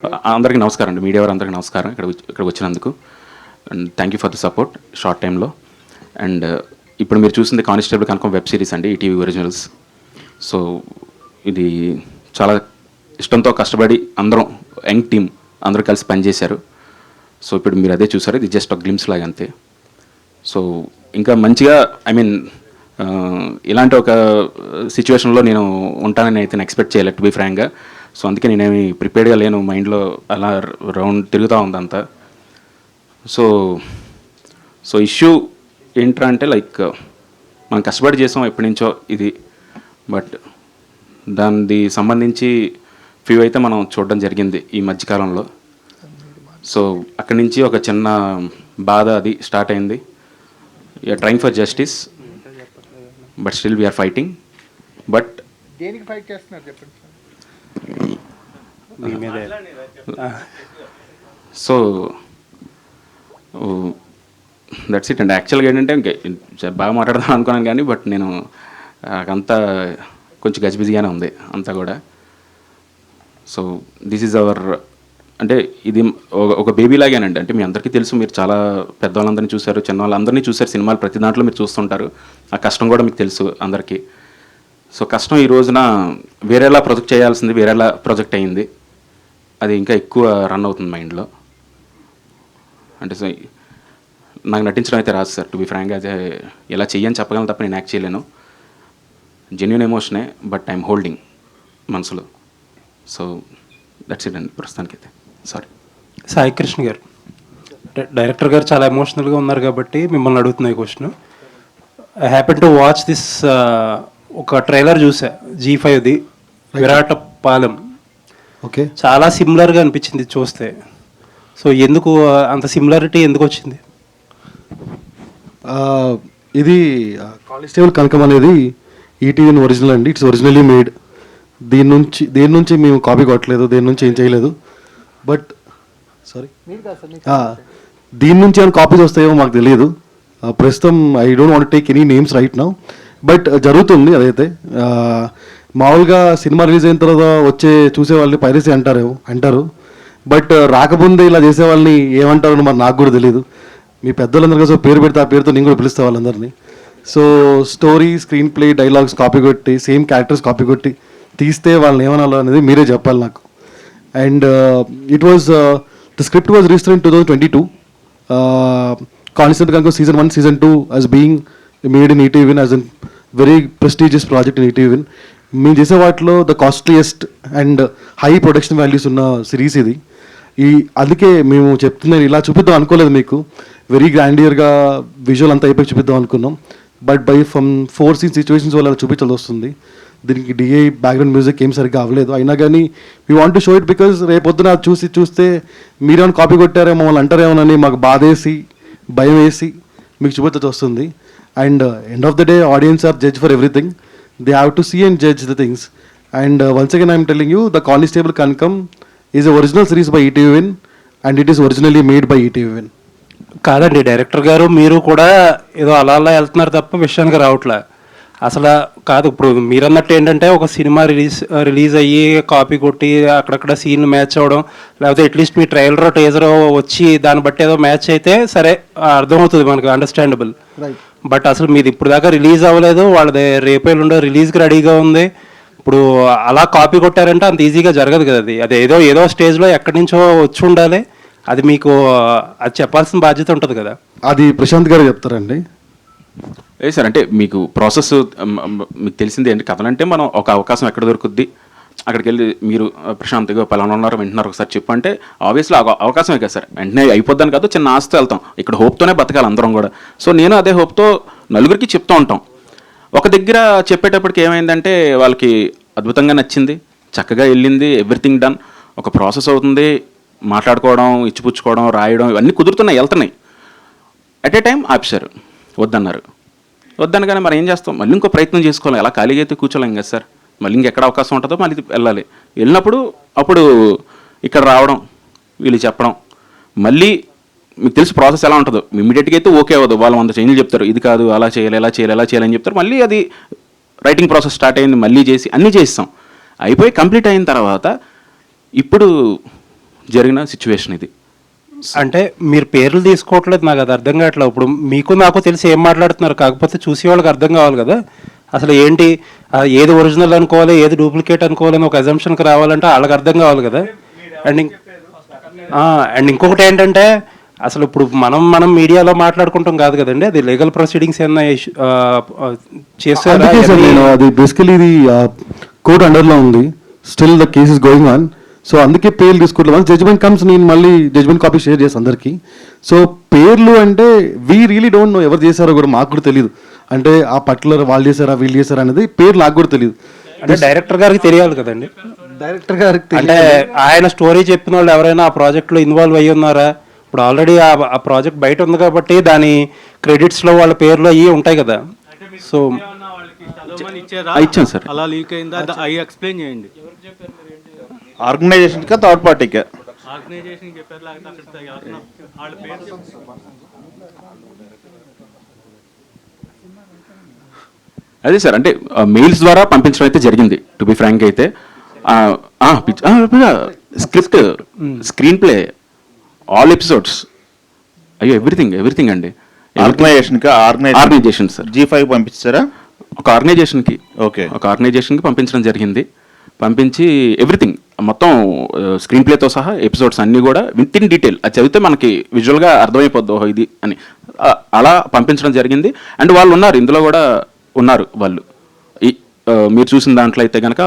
అందరికీ నమస్కారం అండి, మీడియా వారందరికీ నమస్కారం ఇక్కడికి వచ్చినందుకు. And thank you for the support short టైంలో. అండ్ ఇప్పుడు మీరు చూసింది కానిస్టేబుల్ కనుక వెబ్ సిరీస్ అండి, ఈటీవీ ఒరిజినల్స్. సో ఇది చాలా ఇష్టంతో కష్టపడి అందరం యంగ్ టీమ్ అందరూ కలిసి పనిచేశారు. సో ఇప్పుడు మీరు అదే చూసారు, ఇది జస్ట్ ఒక గ్లిమ్స్ లాగా అంతే. సో ఇంకా మంచిగా ఇలాంటి ఒక సిచ్యువేషన్లో నేను ఉంటానని అయితే ఎక్స్పెక్ట్ చేయలేదు, టు బి ఫ్రాంక్గా. సో అందుకే నేనేమి ప్రిపేర్డ్గా లేను, మైండ్లో అలా రౌండ్ తిరుగుతూ ఉందంతా. సో ఇష్యూ ఏంట్రా అంటే లైక్ మనం కష్టపడి చేసాం ఎప్పటి నుంచో ఇది, బట్ దానికి సంబంధించి ఫ్యూ అయితే మనం చూడడం జరిగింది ఈ మధ్యకాలంలో. సో అక్కడి నుంచి ఒక చిన్న బాధ అది స్టార్ట్ అయింది. You are trying for justice, but still we are fighting. But దేనికి ఫైట్ చేస్తున్నారు చెప్పండి సార్. సో దట్స్ ఇట్ అండి. యాక్చువల్గా ఏంటంటే బాగా మాట్లాడదాం అనుకున్నాను కానీ, బట్ నేను అంతా కొంచెం గజిబిజిగానే ఉంది అంతా కూడా. సో దిస్ ఈజ్ అవర్, అంటే ఇది ఒక బేబీ లాగానండి. అంటే మీ అందరికీ తెలుసు, మీరు చాలా పెద్దవాళ్ళందరినీ చూశారు, చిన్న వాళ్ళందరినీ చూశారు, సినిమాలు ప్రతి దాంట్లో మీరు చూస్తుంటారు. ఆ కష్టం కూడా మీకు తెలుసు అందరికీ. సో కష్టం ఈ రోజున వేరేలా ప్రొజెక్ట్ చేయాల్సింది వేరేలా ప్రొజెక్ట్ అయ్యింది. అది ఇంకా ఎక్కువ రన్ అవుతుంది మైండ్లో. అంటే సో నాకు నటించడం అయితే రాదు సార్, టు బి ఫ్రాంక్గా. అదే ఇలా చెయ్యని చెప్పగలను తప్ప నేను యాక్ట్ చేయలేను. జెన్యూన్ ఎమోషనే, బట్ ఐఎమ్ హోల్డింగ్ మనసులో. సో దట్స్ ఇట్ అండి ప్రస్తుతానికైతే. సారీ. సాయి కృష్ణ గారు, డైరెక్టర్ గారు చాలా ఎమోషనల్గా ఉన్నారు కాబట్టి మిమ్మల్ని అడుగుతున్నాయి question. I happen to watch this, ఒక ట్రైలర్ చూసా G5ది, విరాట పాలెం. ఓకే, చాలా సిమిలర్గా అనిపించింది చూస్తే. సో ఎందుకు అంత సిమిలారిటీ ఎందుకు వచ్చింది? ఇది కానిస్టేబుల్ కనకం అనేది ఈటీవీ ఒరిజినల్ అండి. It's originally made. దేని నుంచి మేము కాపీ కొట్టలేదు, దేని నుంచి ఏం చేయలేదు. బట్ సారీ, దీని నుంచి ఏమైనా కాపీస్ వస్తాయేమో మాకు తెలియదు. ప్రస్తుతం I don't want take any names right now, but జరుగుతుంది అదైతే. మామూలుగా సినిమా రిలీజ్ అయిన తర్వాత చూసే వాళ్ళని పైరసీ అంటారు. బట్ రాకముందే ఇలా చేసే వాళ్ళని ఏమంటారో మరి నాకు కూడా తెలియదు. మీ పెద్దలందరూ కలిసి పేరు పెడితే ఆ పేరుతో నేను కూడా పిలుస్తా వాళ్ళందరినీ. So story, screen play, dialogues copy కొట్టి, సేమ్ క్యారెక్టర్స్ కాపీ కొట్టి తీస్తే వాళ్ళని ఏమనాలో అనేది మీరే చెప్పాలి నాకు. And it was the script was registered in 2022. Constable కనుక Season 1, Season 2 as being made in ETV as a very prestigious project in ETV. మేము చేసే వాటిలో the costliest and high production values ఉన్న సిరీస్ ఇది. అందుకే మేము చెప్తున్నాను, ఇలా చూపిద్దాం అనుకోలేదు మీకు. వెరీ గ్రాండియర్గా విజువల్ అంతా అయిపోయి చూపిద్దాం అనుకున్నాం. బట్ ఫ్రమ్ 4 scenes సిచ్యువేషన్స్ వల్ల చూపించాల్సి వస్తుంది. దీనికి డిఐ బ్యాక్గ్రౌండ్ మ్యూజిక్ ఏం సరిగ్గా అవ్వలేదు. అయినా కానీ we want to show it because రేపొద్దున చూస్తే మీరేమైనా కాపీ కొట్టారేమో, మమ్మల్ని అంటారేమోనని మాకు బాధేసి, భయం వేసి మీకు చూపించాల్సి వస్తుంది. And end of the day audience are judge for everything. They have to see and judge the things. And once again I am telling you, the Constable Kankam is a original series by ETV and it is originally made by ETV. కాదండి, director గారు మీరు కూడా ఏదో అలా వెళ్తున్నారు తప్ప విషయానికి రావట్లే అసలు. కాదు, ఇప్పుడు మీరన్నట్టు ఏంటంటే ఒక సినిమా రిలీజ్ అయ్యి కాపీ కొట్టి అక్కడక్కడ సీన్ మ్యాచ్ అవ్వడం, లేకపోతే అట్లీస్ట్ మీ ట్రైలర్ టేజర్ వచ్చి దాన్ని బట్టి ఏదో మ్యాచ్ అయితే సరే అర్థమవుతుంది మనకు, అండర్స్టాండబుల్. బట్ అసలు మీది ఇప్పుడు దాకా రిలీజ్ అవ్వలేదు, వాళ్ళది రేపేళ్ళుండో రిలీజ్కి రెడీగా ఉంది. ఇప్పుడు అలా కాపీ కొట్టారంటే అంత ఈజీగా జరగదు కదా. అది ఏదో స్టేజ్లో ఎక్కడి నుంచో వచ్చి ఉండాలి. అది మీకు అది చెప్పాల్సిన బాధ్యత ఉంటుంది కదా. అది ప్రశాంత్ గారు చెప్తారండి. ఏ సార్, అంటే మీకు ప్రాసెస్ మీకు తెలిసింది ఏంటి, కథలంటే మనం ఒక అవకాశం ఎక్కడ దొరుకుద్ది, అక్కడికి వెళ్ళి మీరు ప్రశాంత్గా పలానా ఉన్నారు వింటున్నారు ఒకసారి చెప్పు అంటే ఆబ్వియస్లీ అవకాశమే కదా సార్. వెంటనే అయిపోద్దని కాదు, చిన్న ఆశతో వెళ్తాం. ఇక్కడ హోప్తోనే బతకాలి అందరం కూడా. సో నేను అదే హోప్తో నలుగురికి చెప్తూ ఉంటాం. ఒక దగ్గర చెప్పేటప్పటికి ఏమైందంటే వాళ్ళకి అద్భుతంగా నచ్చింది, చక్కగా వెళ్ళింది, ఎవ్రీథింగ్ డన్. ఒక ప్రాసెస్ అవుతుంది, మాట్లాడుకోవడం, ఇచ్చిపుచ్చుకోవడం, రాయడం, ఇవన్నీ కుదురుతున్నాయి, వెళ్తున్నాయి. అట్ ఏ టైం ఆపిశారు, వద్దనగానే మరి ఏం చేస్తాం, మళ్ళీ ఇంకో ప్రయత్నం చేసుకోవాలి. ఎలా ఖాళీగా అయితే కూర్చోలేం కదా సార్. మళ్ళీ ఇంకెక్కడ అవకాశం ఉంటుందో మళ్ళీ వెళ్ళాలి. వెళ్ళినప్పుడు అప్పుడు ఇక్కడ రావడం, వీళ్ళు చెప్పడం, మళ్ళీ మీకు తెలిసి ప్రాసెస్ ఎలా ఉంటుందో. ఇమీడియట్గా అయితే ఓకే అవ్వదు, వాళ్ళు 100 చేంజ్లు చెప్తారు, ఇది కాదు అలా చేయాలి, ఎలా చేయాలి, ఎలా చేయాలని చెప్తారు. మళ్ళీ అది రైటింగ్ ప్రాసెస్ స్టార్ట్ అయింది, మళ్ళీ చేసి అన్నీ చేస్తాం. అయిపోయి కంప్లీట్ అయిన తర్వాత ఇప్పుడు జరిగిన సిచ్యువేషన్ ఇది. అంటే మీరు పేర్లు తీసుకోవట్లేదు, నాకు అది అర్థం కావట్లేదు. ఇప్పుడు మీకు నాకు తెలిసి ఏం మాట్లాడుతున్నారు, కాకపోతే చూసే వాళ్ళకి అర్థం కావాలి కదా అసలు ఏంటి, ఏది ఒరిజినల్ అనుకోవాలి ఏది డూప్లికేట్ అనుకోవాలని ఒక అజంప్షన్కి రావాలంటే వాళ్ళకి అర్థం కావాలి కదా. అండ్ ఇంకొకటి ఏంటంటే అసలు ఇప్పుడు మనం మీడియాలో మాట్లాడుకుంటాం కాదు కదండి, అది లీగల్ ప్రొసీడింగ్స్ ఏమన్నా చేస్తారా? అందుకే సార్ నేను అది బేసికలీ ఇది కోర్ట్ అండర్లో ఉంది, still the case is going on. So అందుకే పేర్లు తీసుకోవట్లేదు. వన్స్ జడ్జ్మెంట్ కమ్స్ నేను మళ్ళీ జడ్జ్మెంట్ కాపీ షేర్ చేస్తాను అందరికీ. సో పేర్లు అంటే వీ రియలీ డోంట్ నో ఎవరు చేశారో కూడా మాకు కూడా తెలియదు. అంటే ఆ పర్టికులర్ వాళ్ళు చేశారా వీళ్ళు చేశారా అనేది పేరు నాకు కూడా తెలియదు. అంటే డైరెక్టర్ గారికి తెలియాలి కదండి. డైరెక్టర్ గారికి అంటే ఆయన స్టోరీ చెప్పిన వాళ్ళు ఎవరైనా ఆ ప్రాజెక్ట్లో ఇన్వాల్వ్ అయ్యి ఉన్నారా? ఇప్పుడు ఆల్రెడీ ఆ ప్రాజెక్ట్ బయట ఉంది కాబట్టి దాని క్రెడిట్స్లో వాళ్ళ పేర్లు అవి ఉంటాయి కదా. సో ఇచ్చాను సార్. అలా లీక్ అయిందా అవి ఎక్స్ప్లెయిన్ చేయండి. ఆర్గనైజేషన్కా థర్డ్ పార్టీకా? ఆర్గనైజేషన్ చెప్పారు, లేకపోతే అక్కడ ఎవరన్నా వాళ్ళ పేరు అదే సార్, అంటే మెయిల్స్ ద్వారా పంపించడం అయితే జరిగింది. టు బి ఫ్రాంక్ అయితే script, screen play, all episodes, అయ్యో ఎవ్రీథింగ్ అండి. ఆర్గనైజేషన్కా? Organisation sir. G5 పంపించారా? ఒక ఆర్గనైజేషన్కి పంపించడం జరిగింది. పంపించి ఎవ్రీథింగ్ మొత్తం స్క్రీన్ ప్లేతో సహా ఎపిసోడ్స్ అన్నీ కూడా విత్ ఇన్ డీటెయిల్ అది చదివితే మనకి విజువల్గా అర్థమైపోద్ది ఓహో ఇది అని. అలా పంపించడం జరిగింది. అండ్ వాళ్ళు ఉన్నారు, ఇందులో కూడా ఉన్నారు వాళ్ళు. మీరు చూసిన దాంట్లో అయితే కనుక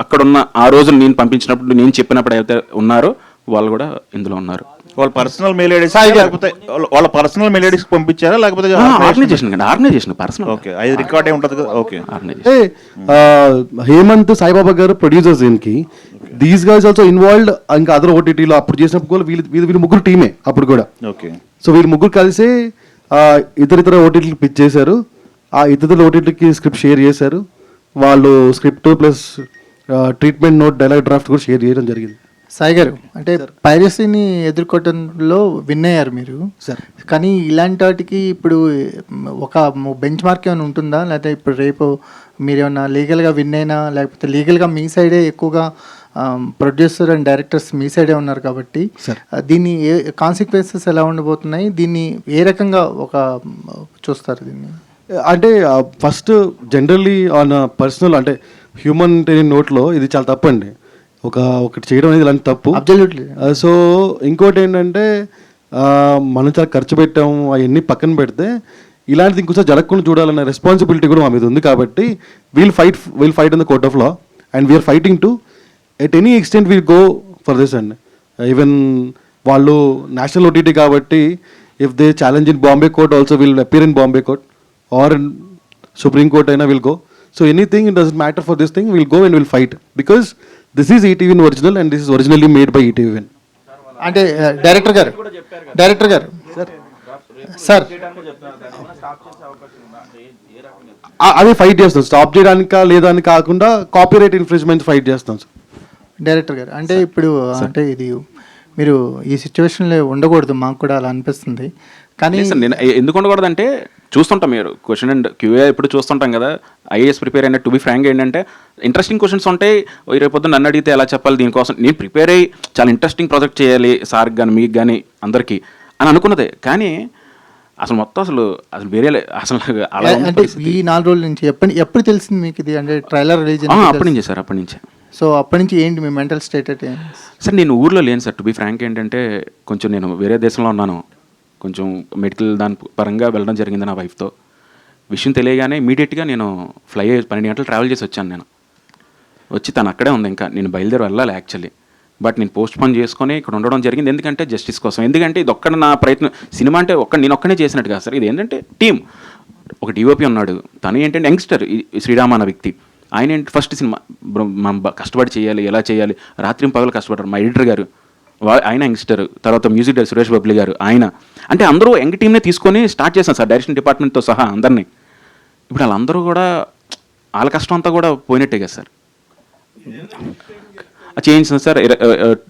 అక్కడున్న ఆ రోజు నేను పంపించినప్పుడు నేను చెప్పినప్పుడు అయితే ఉన్నారో వాళ్ళు కూడా ఇందులో ఉన్నారు. వాళ్ళ పర్సనల్ మెయిల్ ఐడీస్ లేకపోతే వాళ్ళ పర్సనల్ మెయిల్ ఐడీస్ పంపించారా లేకపోతే ఆర్గనైజేషన్ పర్సనల్? ఓకే, అది రికార్డ్ ఉంటుంది కదా. ఓకే, హేమంత్ సాయిబాబా గారు ప్రొడ్యూసర్స్ దీనికి. These guys also involved. ఇంకా అదర్ ఓటీటీలో అప్పుడు చేసినప్పుడు కూడా వీళ్ళు ముగ్గురు టీమే అప్పుడు కూడా. ఓకే, సో వీళ్ళు ముగ్గురు కలిసి ఇతర ఓటీటీకి పిచ్ చేశారు. ఆ ఇతర ఓటీటీకి స్క్రిప్ట్ షేర్ చేశారు. వాళ్ళు script plus treatment note dialogue draft కూడా షేర్ చేయడం జరిగింది. సాయి గారు, అంటే పైరసీని ఎదుర్కోవటంలో విన్ అయ్యారు మీరు సార్. కానీ ఇలాంటి వాటికి ఇప్పుడు ఒక బెంచ్ మార్క్ ఏమైనా ఉంటుందా? లేకపోతే ఇప్పుడు రేపు మీరేమన్నా లీగల్గా విన్ అయినా, లేకపోతే లీగల్గా మీ సైడే ఎక్కువగా ప్రొడ్యూసర్ అండ్ డైరెక్టర్స్ మీ సైడే ఉన్నారు కాబట్టి దీన్ని కాన్సిక్వెన్సెస్ ఎలా ఉండబోతున్నాయి? దీన్ని ఏ రకంగా చూస్తారు దీన్ని? అంటే ఫస్ట్ జనరల్లీ ఆన్ పర్సనల్ అంటే హ్యూమన్ నోట్లో ఇది చాలా తప్పు అండి. ఒకటి చేయడం అనేది ఇలాంటి తప్పు. అబ్జల్యూట్లీ. సో ఇంకోటి ఏంటంటే మనం చాలా ఖర్చు పెట్టాము అవన్నీ పక్కన పెడితే ఇలాంటిది ఇంకోసారి జరగకుండా చూడాలన్న రెస్పాన్సిబిలిటీ కూడా మా మీద ఉంది. కాబట్టి we'll fight in the court of law and we're fighting to at any extent we'll go for this అండి. ఈవెన్ వాళ్ళు నేషనల్ ఓటీటీ కాబట్టి if they challenge in Bombay court also will appear in Bombay court or in supreme court అయినా will go. So anything it doesn't matter for this thing will go and will fight because this is ETV original and this is originally made by ETV. అంటే director గారు sir అది fight చేస్తాం. Stop చేయడానికా లేదా అని కాకుండా copyright infringement fight చేస్తాం sir. Director గారు, అంటే ఇప్పుడు అంటే ఇది మీరు ఈ సిచ్యువేషన్లో ఉండకూడదు, మాకు కూడా అలా అనిపిస్తుంది. కానీ నేను ఎందుకు ఉండకూడదు అంటే చూస్తుంటాం, మీరు క్వశ్చన్ అండ్ క్యూఏ ఎప్పుడు చూస్తుంటాం కదా. ఐఏఎస్ ప్రిపేర్ అయినా టు బి ఫ్రాంక్ ఏంటంటే ఇంట్రెస్టింగ్ క్వశ్చన్స్ ఉంటాయి. రేపొద్దు నన్ను అడిగితే ఎలా చెప్పాలి, దీనికోసం నేను ప్రిపేర్ అయ్యి చాలా ఇంట్రెస్టింగ్ ప్రాజెక్ట్ చేయాలి సార్కి కానీ మీకు కానీ అందరికీ అని అనుకున్నదే. కానీ అసలు మొత్తం అసలు వేరే అసలు అలా అంటే ఈ 4 రోజుల నుంచి ఎప్పుడు తెలిసింది మీకు ఇది? అంటే ట్రైలర్ రిలీజ్ అప్పటి నుంచే సార్, అప్పటి నుంచే. సో అప్పటి నుంచి ఏంటి మీ మెంటల్ స్టేట్ అంటే? సార్ నేను ఊర్లో లేను సార్. టు బి ఫ్రాంక్ ఏంటంటే కొంచెం నేను వేరే దేశంలో ఉన్నాను, కొంచెం మెడికల్ దాని పరంగా వెళ్ళడం జరిగింది నా వైఫ్తో. విషయం తెలియగానే ఇమీడియట్గా నేను ఫ్లై 12 గంటలు ట్రావెల్ చేసి వచ్చాను. నేను వచ్చి తను అక్కడే ఉంది, ఇంకా నేను బయలుదేరి వెళ్ళాలి యాక్చువల్లీ. బట్ నేను పోస్ట్ పోన్ చేసుకొని ఇక్కడ ఉండడం జరిగింది. ఎందుకంటే జస్టిస్ కోసం. ఎందుకంటే ఇది ఒక్కడ నా ప్రయత్నం. సినిమా అంటే నేను ఒక్కనే చేసినట్టు కాదు సార్. ఇది ఏంటంటే టీమ్. ఒక డిఓపి ఉన్నాడు, తను ఏంటంటే యంగ్స్టర్ శ్రీరామ అన్న వ్యక్తి. ఆయన ఏంటి ఫస్ట్ సినిమా మనం కష్టపడి చేయాలి, ఎలా చేయాలి, రాత్రి పగలు కష్టపడ్డారు. మా ఎడిటర్ గారు ఆయన యంగ్స్టర్, తర్వాత మ్యూజిక్ డైరెక్టర్ సురేష్ బబ్లీ గారు ఆయన. అంటే అందరూ యంగ్ టీమ్నే తీసుకొని స్టార్ట్ చేశాను సార్, డైరెక్షన్ డిపార్ట్మెంట్తో సహా అందరినీ. ఇప్పుడు వాళ్ళందరూ కూడా వాళ్ళ కష్టం అంతా కూడా పోయినట్టే కదా సార్. చేయించాను సార్.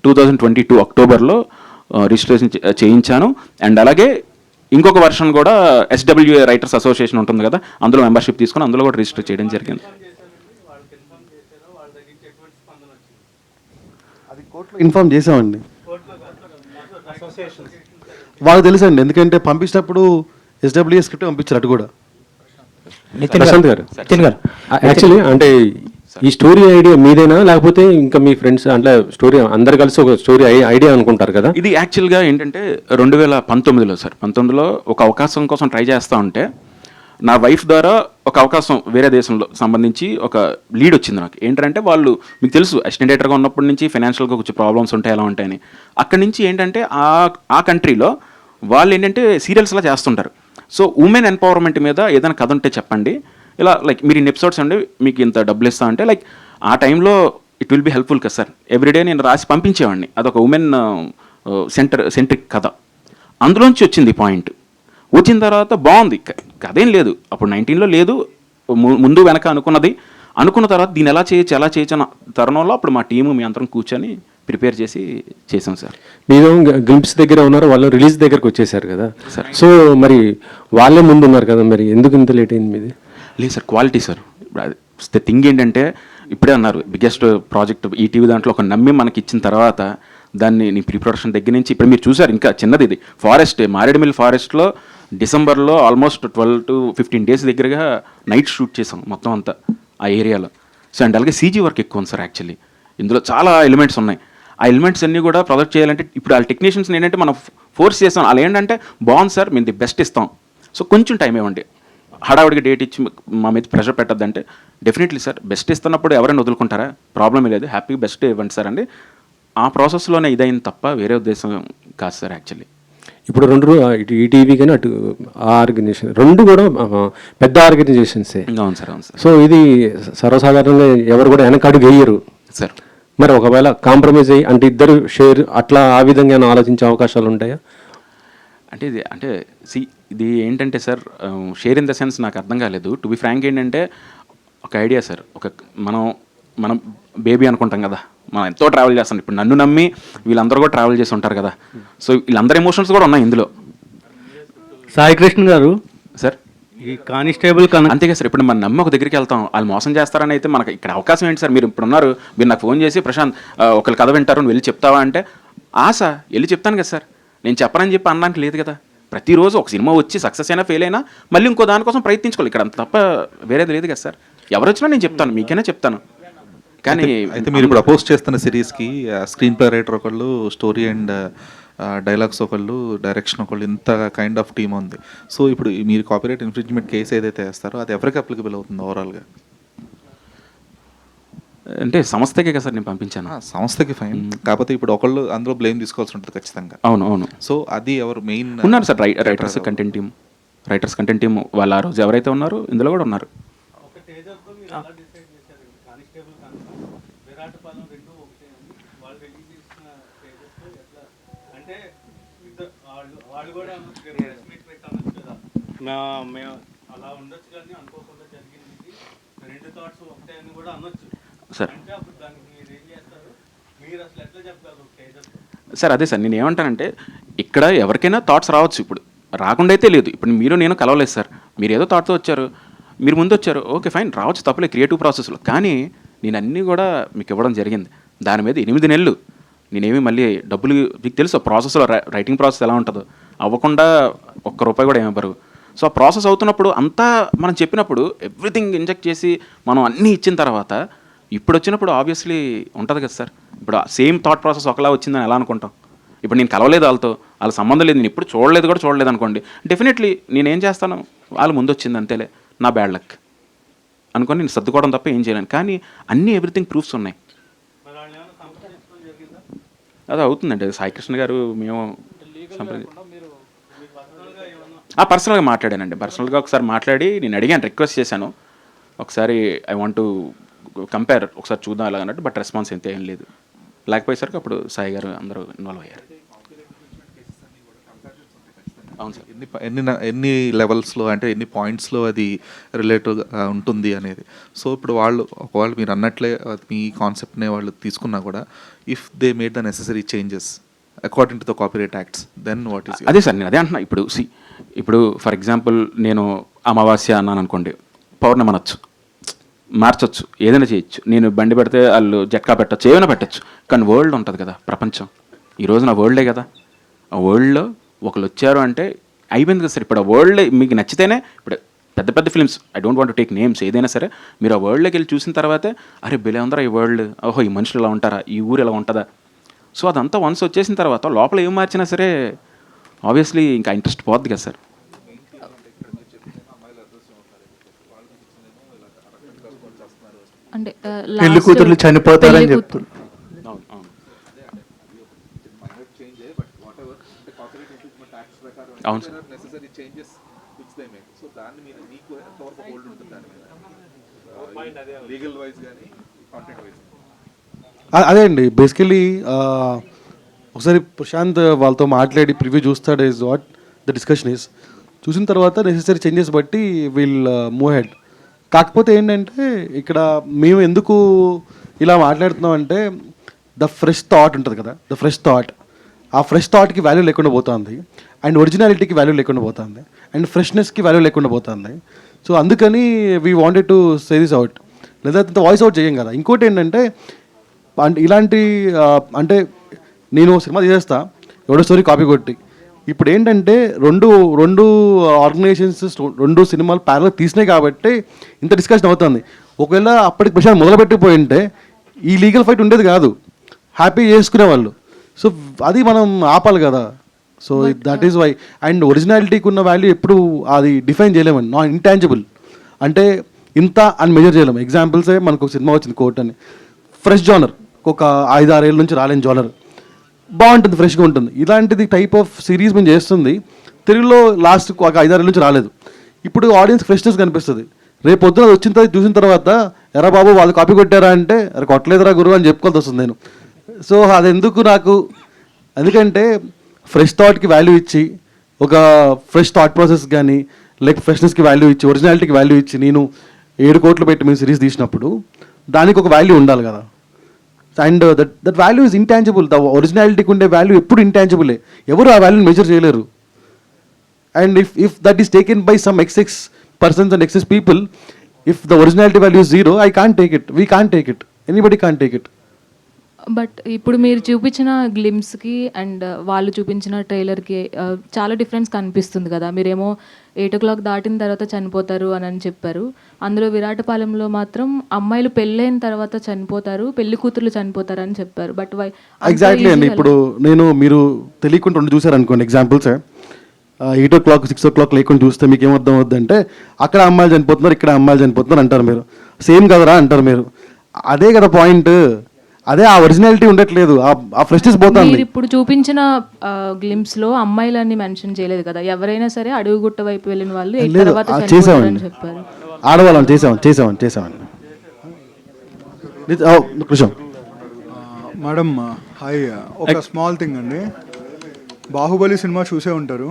2022 అక్టోబర్లో రిజిస్ట్రేషన్ చేయించాను. అండ్ అలాగే ఇంకొక వర్షన్ కూడా SWA రైటర్స్ అసోసియేషన్ ఉంటుంది కదా, అందులో మెంబర్షిప్ తీసుకొని అందులో కూడా రిజిస్టర్ చేయడం జరిగింది. అది కోర్టులో ఇన్ఫార్మ్ చేసామండి. వాళ్ళకి తెలుసండి, ఎందుకంటే పంపించినప్పుడు SWA స్క్రిప్ట్ పంపించారు అటు కూడా. ప్రశాంత్ గారు యాక్చువల్లీ అంటే ఈ స్టోరీ ఐడియా మీదేనా లేకపోతే ఇంకా మీ ఫ్రెండ్స్ అంటే స్టోరీ అందరు కలిసి ఒక స్టోరీ ఐడియా అనుకుంటారు కదా? ఇది యాక్చువల్గా ఏంటంటే 2019లో సార్, 19లో ఒక అవకాశం కోసం ట్రై చేస్తూ ఉంటే నా వైఫ్ ద్వారా ఒక అవకాశం వేరే దేశంలో సంబంధించి ఒక లీడ్ వచ్చింది నాకు. ఏంటంటే వాళ్ళు మీకు తెలుసు అసిస్టెంట్ డైరెక్టర్గా ఉన్నప్పటి నుంచి ఫైనాన్షియల్గా కొంచెం ప్రాబ్లమ్స్ ఉంటాయి, ఎలా ఉంటాయని. అక్కడి నుంచి ఏంటంటే ఆ కంట్రీలో వాళ్ళు ఏంటంటే సీరియల్స్లా చేస్తుంటారు. సో ఉమెన్ ఎంపవర్మెంట్ మీద ఏదైనా కథ ఉంటే చెప్పండి, ఇలా లైక్ మీరు ఇన్ని ఎపిసోడ్స్ అండి మీకు ఇంత డబ్బులు ఇస్తా అంటే లైక్ ఆ టైంలో ఇట్ విల్ బి హెల్ప్ఫుల్ కదా సార్. ఎవ్రీడే నేను రాసి పంపించేవాడిని, అదొక ఉమెన్ సెంట్రిక్ కథ. అందులోంచి వచ్చింది పాయింట్. వచ్చిన తర్వాత బాగుంది, కథ ఏం లేదు అప్పుడు 19లో లేదు, ముందు వెనక అనుకున్న తర్వాత దీన్ని ఎలా చేయొచ్చు అన్న తరుణంలో అప్పుడు మా టీము మీ అందరం కూర్చొని ప్రిపేర్ చేసాం సార్. మీరు గ్లింప్స్ దగ్గర ఉన్నారు, వాళ్ళు రిలీజ్ దగ్గరకు వచ్చేసారు కదా సార్. సో మరి వాళ్ళే ముందు ఉన్నారు కదా, మరి ఎందుకు ఇంత లేట్ అయింది మీది? లేదు sir, quality sir. The thing ఏంటంటే ఇప్పుడే అన్నారు బిగ్గెస్ట్ ప్రాజెక్ట్ ఈటీవీ దాంట్లో ఒక నమ్మి మనకి ఇచ్చిన తర్వాత దాన్ని నీ ప్రీ ప్రొడక్షన్ దగ్గర నుంచి ఇప్పుడు మీరు చూసారు, ఇంకా చిన్నది ఇది ఫారెస్ట్, మారేడుమిల్లి ఫారెస్ట్లో డిసెంబర్లో ఆల్మోస్ట్ 12 to 15 days దగ్గరగా నైట్ షూట్ చేసాం మొత్తం అంతా ఆ ఏరియాలో. సో అండ్ అలాగే సీజీ వర్క్ ఎక్కువ ఉంది సార్. యాక్చువల్లీ ఇందులో చాలా ఎలిమెంట్స్ ఉన్నాయి. ఆ ఎలిమెంట్స్ అన్నీ కూడా ప్రొజెక్ట్ చేయాలంటే ఇప్పుడు వాళ్ళ టెక్నీషియన్స్ ఏంటంటే మనం ఫోర్స్ చేస్తాం, అలా ఏంటంటే బాగుంది సార్ మేము ది బెస్ట్ ఇస్తాం, సో కొంచెం టైం ఇవ్వండి, హడావుడికి డేట్ ఇచ్చి మా మీద ప్రెషర్ పెట్టద్దంటే డెఫినెట్లీ సార్ బెస్ట్ ఇస్తున్నప్పుడు ఎవరైనా వదులుకుంటారా, ప్రాబ్లమే లేదు, హ్యాపీగా బెస్ట్ ఇవ్వండి సార్ అండి. ఆ ప్రాసెస్లోనే ఇదైంది తప్ప వేరే ఉద్దేశం కాదు సార్. యాక్చువల్లీ ఇప్పుడు రెండు ఇటు ఈటీవీ కానీ అటు ఆ ఆర్గనైజేషన్ రెండు కూడా పెద్ద ఆర్గనైజేషన్సే. అవును సార్, అవును సార్. సో ఇది సర్వసాధారణంగా ఎవరు కూడా వెనక అడుగు వేయరు సార్. మరి ఒకవేళ కాంప్రమైజ్ అయ్యి అంటే ఇద్దరు షేర్ అట్లా ఆ విధంగా ఆలోచించే అవకాశాలు ఉంటాయా? అంటే ఇది ఏంటంటే sir share in the sense నాకు అర్థం కాలేదు. టు బి ఫ్రాంక్ ఏంటంటే ఒక ఐడియా సార్, మనం బేబీ అనుకుంటాం కదా, మనం ఎంతో ట్రావెల్ చేస్తాం. ఇప్పుడు నన్ను నమ్మి వీళ్ళందరూ కూడా ట్రావెల్ చేసి ఉంటారు కదా, సో వీళ్ళందరూ ఎమోషన్స్ కూడా ఉన్నాయి ఇందులో. సాయికృష్ణ గారు సార్ ఈ కానిస్టేబుల్ అంతేగా సార్, ఇప్పుడు మనం నమ్మి ఒక దగ్గరికి వెళ్తాం, వాళ్ళు మోసం చేస్తారని అయితే మనకి ఇక్కడ అవకాశం ఏంటి సార్? మీరు ఇప్పుడు ఉన్నారు, మీరు నాకు ఫోన్ చేసి ప్రశాంత్ ఒకళ్ళు కథ వింటారు నువ్వు వెళ్ళి చెప్తావా అంటే ఆశ వెళ్ళి చెప్తాను కదా సార్. నేను చెప్పనని చెప్పి అనడానికి లేదు కదా. ప్రతిరోజు ఒక సినిమా వచ్చి సక్సెస్ అయినా ఫెయిల్ అయినా మళ్ళీ ఇంకో దానికోసం ప్రయత్నించుకోవాలి, ఇక్కడ అంత తప్ప వేరేది లేదు కదా సార్. ఎవరు వచ్చినా నేను చెప్తాను, మీకైనా చెప్తాను. కానీ అయితే మీరు ఇప్పుడు అపోజ్ చేస్తున్న సిరీస్కి స్క్రీన్ ప్లే రైటర్ ఒకళ్ళు, స్టోరీ అండ్ డైలాగ్స్ ఒకళ్ళు, డైరెక్షన్ ఒకళ్ళు, ఇంత కైండ్ ఆఫ్ టీమ్ ఉంది. సో ఇప్పుడు మీరు కాపీరైట్ ఇన్ఫ్రింజ్మెంట్ కేసు ఏదైతే వేస్తారో అది ఎవరికి అప్లికబుల్ అవుతుంది ఓవరాల్గా? అంటే సంస్థకే కదా సార్ నేను పంపించాను. సంస్థకి ఫైన్, కాకపోతే ఇప్పుడు ఒకళ్ళు అందులో బ్లేమ్ తీసుకోవాల్సి ఉంటుంది ఖచ్చితంగా. అవును. సో అది ఎవరు మెయిన్ ఉన్నారు సార్, రైటర్స్ కంటెంట్ టీమ్ వాళ్ళు ఆ రోజు ఎవరైతే ఉన్నారో ఇందులో కూడా ఉన్నారు. మేము అలా ఉండొచ్చు కానీ అనుకోకుండా జరిగింది, రెండు థాట్స్ ఒకటే అని కూడా అనొచ్చు సార్. అంటే అప్పుడు దానికి మీరు ఏం చేస్తారు, మీరు అసలు ఎట్లా చెప్తారు సార్? అదే సార్ నేను ఏమంటానంటే ఇక్కడ ఎవరికైనా థాట్స్ రావచ్చు, ఇప్పుడు రాకుండా అయితే లేదు. ఇప్పుడు మీరు నేను కలవలేదు సార్, మీరు ఏదో థాట్తో వచ్చారు, మీరు ముందు వచ్చారు, ఓకే ఫైన్, రావచ్చు తప్పలేదు క్రియేటివ్ ప్రాసెస్లో. కానీ నేను అన్నీ కూడా మీకు ఇవ్వడం జరిగింది. దాని మీద 8 నెలలు నేనేమి మళ్ళీ డబ్బులు మీకు తెలుసు ప్రాసెస్లో రైటింగ్ ప్రాసెస్ ఎలా ఉంటుందో, అవ్వకుండా ₹1 కూడా ఏమివ్వరు. సో ఆ ప్రాసెస్ అవుతున్నప్పుడు అంతా మనం చెప్పినప్పుడు ఎవ్రీథింగ్ ఇంజెక్ట్ చేసి మనం అన్నీ ఇచ్చిన తర్వాత ఇప్పుడు వచ్చినప్పుడు ఆబ్వియస్లీ ఉంటుంది కదా సార్. ఇప్పుడు సేమ్ థాట్ ప్రాసెస్ ఒకలా వచ్చిందని ఎలా అనుకుంటాం? ఇప్పుడు నేను కలవలేదు వాళ్ళ సంబంధం లేదు, నేను ఇప్పుడు చూడలేదు అనుకోండి, డెఫినెట్లీ నేనేం చేస్తాను, వాళ్ళు ముందు వచ్చింది అంతేలే, నా బ్యాడ్ లక్ అనుకొని నేను సర్దుకోవడం తప్ప ఏం చేయలేను. కానీ అన్నీ ఎవ్రీథింగ్ ప్రూఫ్స్ ఉన్నాయి. అది అవుతుందండి. సాయికృష్ణ గారు మేము పర్సనల్గా మాట్లాడానండి. పర్సనల్గా ఒకసారి మాట్లాడి నేను అడిగాను, రిక్వెస్ట్ చేశాను, ఒకసారి ఐ వాంట్ టు కంపేర్, ఒకసారి చూద్దాం అలా అన్నట్టు. బట్ రెస్పాన్స్ ఎంత ఏం లేదు. లేకపోయేసరికి అప్పుడు సాయి గారు అందరూ ఇన్వాల్వ్ అయ్యారు. అవును సార్. ఎన్ని లెవెల్స్లో అంటే ఎన్ని పాయింట్స్లో అది రిలేటివ్ ఉంటుంది అనేది. సో ఇప్పుడు ఒకవేళ మీరు అన్నట్లే మీ కాన్సెప్ట్నే వాళ్ళు తీసుకున్నా కూడా if they made the necessary changes according to the copyright acts then what is? అదే సార్ నేను అదే అంటున్నా. ఇప్పుడు ఫర్ ఎగ్జాంపుల్ నేను అమావాస్య అన్నాను అనుకోండి, పౌర్ణమి అనొచ్చు, మార్చొచ్చు, ఏదైనా చేయొచ్చు. నేను బండి పెడితే వాళ్ళు జట్కా పెట్టచ్చు, ఏమైనా పెట్టచ్చు. కానీ వరల్డ్ ఉంటుంది కదా, ప్రపంచం. ఈరోజు నా వరల్డే కదా. ఆ వరల్డ్లో ఒకళ్ళు వచ్చారు అంటే అయిపోయింది కదా సార్. ఇప్పుడు ఆ వరల్డ్ మీకు నచ్చితేనే, ఇప్పుడు పెద్ద పెద్ద films, I don't want to take names, ఏదైనా సరే మీరు ఆ వరల్డ్లోకి వెళ్ళి చూసిన తర్వాతే అరే బెలే ఉందరా ఈ వరల్డ్, ఓహో ఈ మనుషులు ఇలా ఉంటారా, ఈ ఊరు ఇలా ఉంటుందా. సో అదంతా వన్స్ వచ్చేసిన తర్వాత లోపల ఏం మార్చినా సరే ఆబ్వియస్లీ ఇంకా ఇంట్రెస్ట్ పోద్ది కదా సార్. అంటే పెళ్లి కూతుర్లు చనిపోతారని చెప్తున్నారు. అవును అవును అవును సార్. అదే అండి బేసికలీ ఒకసారి ప్రశాంత్ వాళ్ళతో మాట్లాడి ప్రివ్యూ చూస్తాడు is what the discussion is. చూసిన తర్వాత నెసెసరీ చేంజెస్ బట్టి విల్ మూవ్ హెడ్. కాకపోతే ఏంటంటే ఇక్కడ మేము ఎందుకు ఇలా మాట్లాడుతున్నాం అంటే ద ఫ్రెష్ థాట్ ఉంటుంది కదా, ద ఫ్రెష్ థాట్, ఆ ఫ్రెష్ థాట్కి వాల్యూ లేకుండా పోతుంది, అండ్ ఒరిజినాలిటీకి వాల్యూ లేకుండా పోతుంది, అండ్ ఫ్రెష్నెస్కి వాల్యూ లేకుండా పోతుంది. సో అందుకని we wanted to say this out, లేదా వాయిస్ అవుట్ చేయం కదా. ఇంకోటి ఏంటంటే అంటే ఇలాంటి అంటే నేను సినిమా తీసేస్తా ఎవడో స్టోరీ కాపీ కొట్టి, ఇప్పుడు ఏంటంటే రెండు ఆర్గనైజేషన్స్ రెండు సినిమాలు ప్యారల్ తీసినాయి కాబట్టి ఇంత డిస్కషన్ అవుతుంది. ఒకవేళ అప్పటికి ప్రశాంత్ మొదలుపెట్టిపోయి ఉంటే ఈ లీగల్ ఫైట్ ఉండేది కాదు, హ్యాపీ చేసుకునేవాళ్ళు. సో అది మనం ఆపాలి కదా. So that is why. And ఒరిజినాలిటీకి ఉన్న వాల్యూ ఎప్పుడు అది డిఫైన్ చేయలేమండి, నాన్ ఇంటాంజిబుల్ అంటే ఇంత అని మెజర్ చేయలేము. ఎగ్జాంపుల్సే మనకు ఒక సినిమా వచ్చింది కోర్ట్ అని, ఫ్రెష్ జానర్, ఒక 5-6 ఏళ్ళ నుంచి రాలేని జానర్, బాగుంటుంది, ఫ్రెష్గా ఉంటుంది. ఇలాంటిది టైప్ ఆఫ్ సిరీస్ మేము చేస్తుంది తెలుగులో లాస్ట్ ఒక 5-6 ఏళ్ళ నుంచి రాలేదు. ఇప్పుడు ఆడియన్స్ ఫ్రెష్నెస్ కనిపిస్తుంది. రేపు పొద్దున అది వచ్చిన తర్వాత చూసిన తర్వాత ఎరా బాబు వాళ్ళు కాపీ కొట్టారా అంటే అరే కొట్టలేదురా గురువు అని చెప్పుకోవాల్సి వస్తుంది నేను. సో అది ఎందుకు నాకు, ఎందుకంటే ఫ్రెష్ థాట్కి వాల్యూ ఇచ్చి, ఒక ఫ్రెష్ థాట్ ప్రాసెస్ కానీ లైక్ ఫ్రెష్నెస్కి వాల్యూ ఇచ్చి, ఒరిజినాలిటీకి వాల్యూ ఇచ్చి నేను 7 కోట్లు పెట్టి మేము సిరీస్ తీసినప్పుడు దానికి ఒక వాల్యూ ఉండాలి కదా. And that value is intangible. The ఒరిజినాలిటీకి ఉండే వాల్యూ ఎప్పుడు ఇంటాంజిబులే, ఎవరు ఆ వాల్యూని మెజర్ చేయలేరు. And if that is taken by some excess persons and excess people, if the originality value is 0, I can't take it, we can't take it, anybody can't take it. But ఇప్పుడు మీరు చూపించిన గ్లిమ్స్కి and వాళ్ళు చూపించిన ట్రైలర్కి చాలా difference కనిపిస్తుంది కదా. మీరేమో 8 o'clock దాటిన తర్వాత చనిపోతారు అని చెప్పారు. అందులో విరాటపాలెంలో మాత్రం అమ్మాయిలు పెళ్ళైన తర్వాత చనిపోతారు, పెళ్లి కూతుర్లు చనిపోతారు అని చెప్పారు. బట్ వై ఎగ్జాక్ట్లీ అండి. ఇప్పుడు మీరు తెలియకుండా రెండు చూసారు అనుకోండి, ఎగ్జాంపుల్స్ 8 o'clock 6 o'clock లేకుండా చూస్తే మీకు ఏమర్థం అవుద్దంటే అక్కడ అమ్మాయిలు చనిపోతున్నారు, ఇక్కడ అమ్మాయిలు చనిపోతున్నారు అంటారు మీరు. సేమ్ కదరా అంటారు మీరు. అదే కదా పాయింట్, అదే ఆ ఒరిజినాలిటీ ఉండట్లేదు, ఆ ఫ్రెష్నెస్ పోతుంది. మీరు ఇప్పుడు చూపించిన గ్లిమ్స్ లో అమ్మాయిలని మెన్షన్ చేయలేదు కదా. ఎవరైనా సరే అడుగుగుట్ట వైపు వెళ్ళిన వాళ్ళు తర్వాత చనిపోతారని చెప్పారు. ఆడవాళ్ళని చేసామండి. కృష్ణ మేడం హాయ్, ఒక స్మాల్ థింగ్ అండి. బాహుబలి సినిమా చూసే ఉంటారు.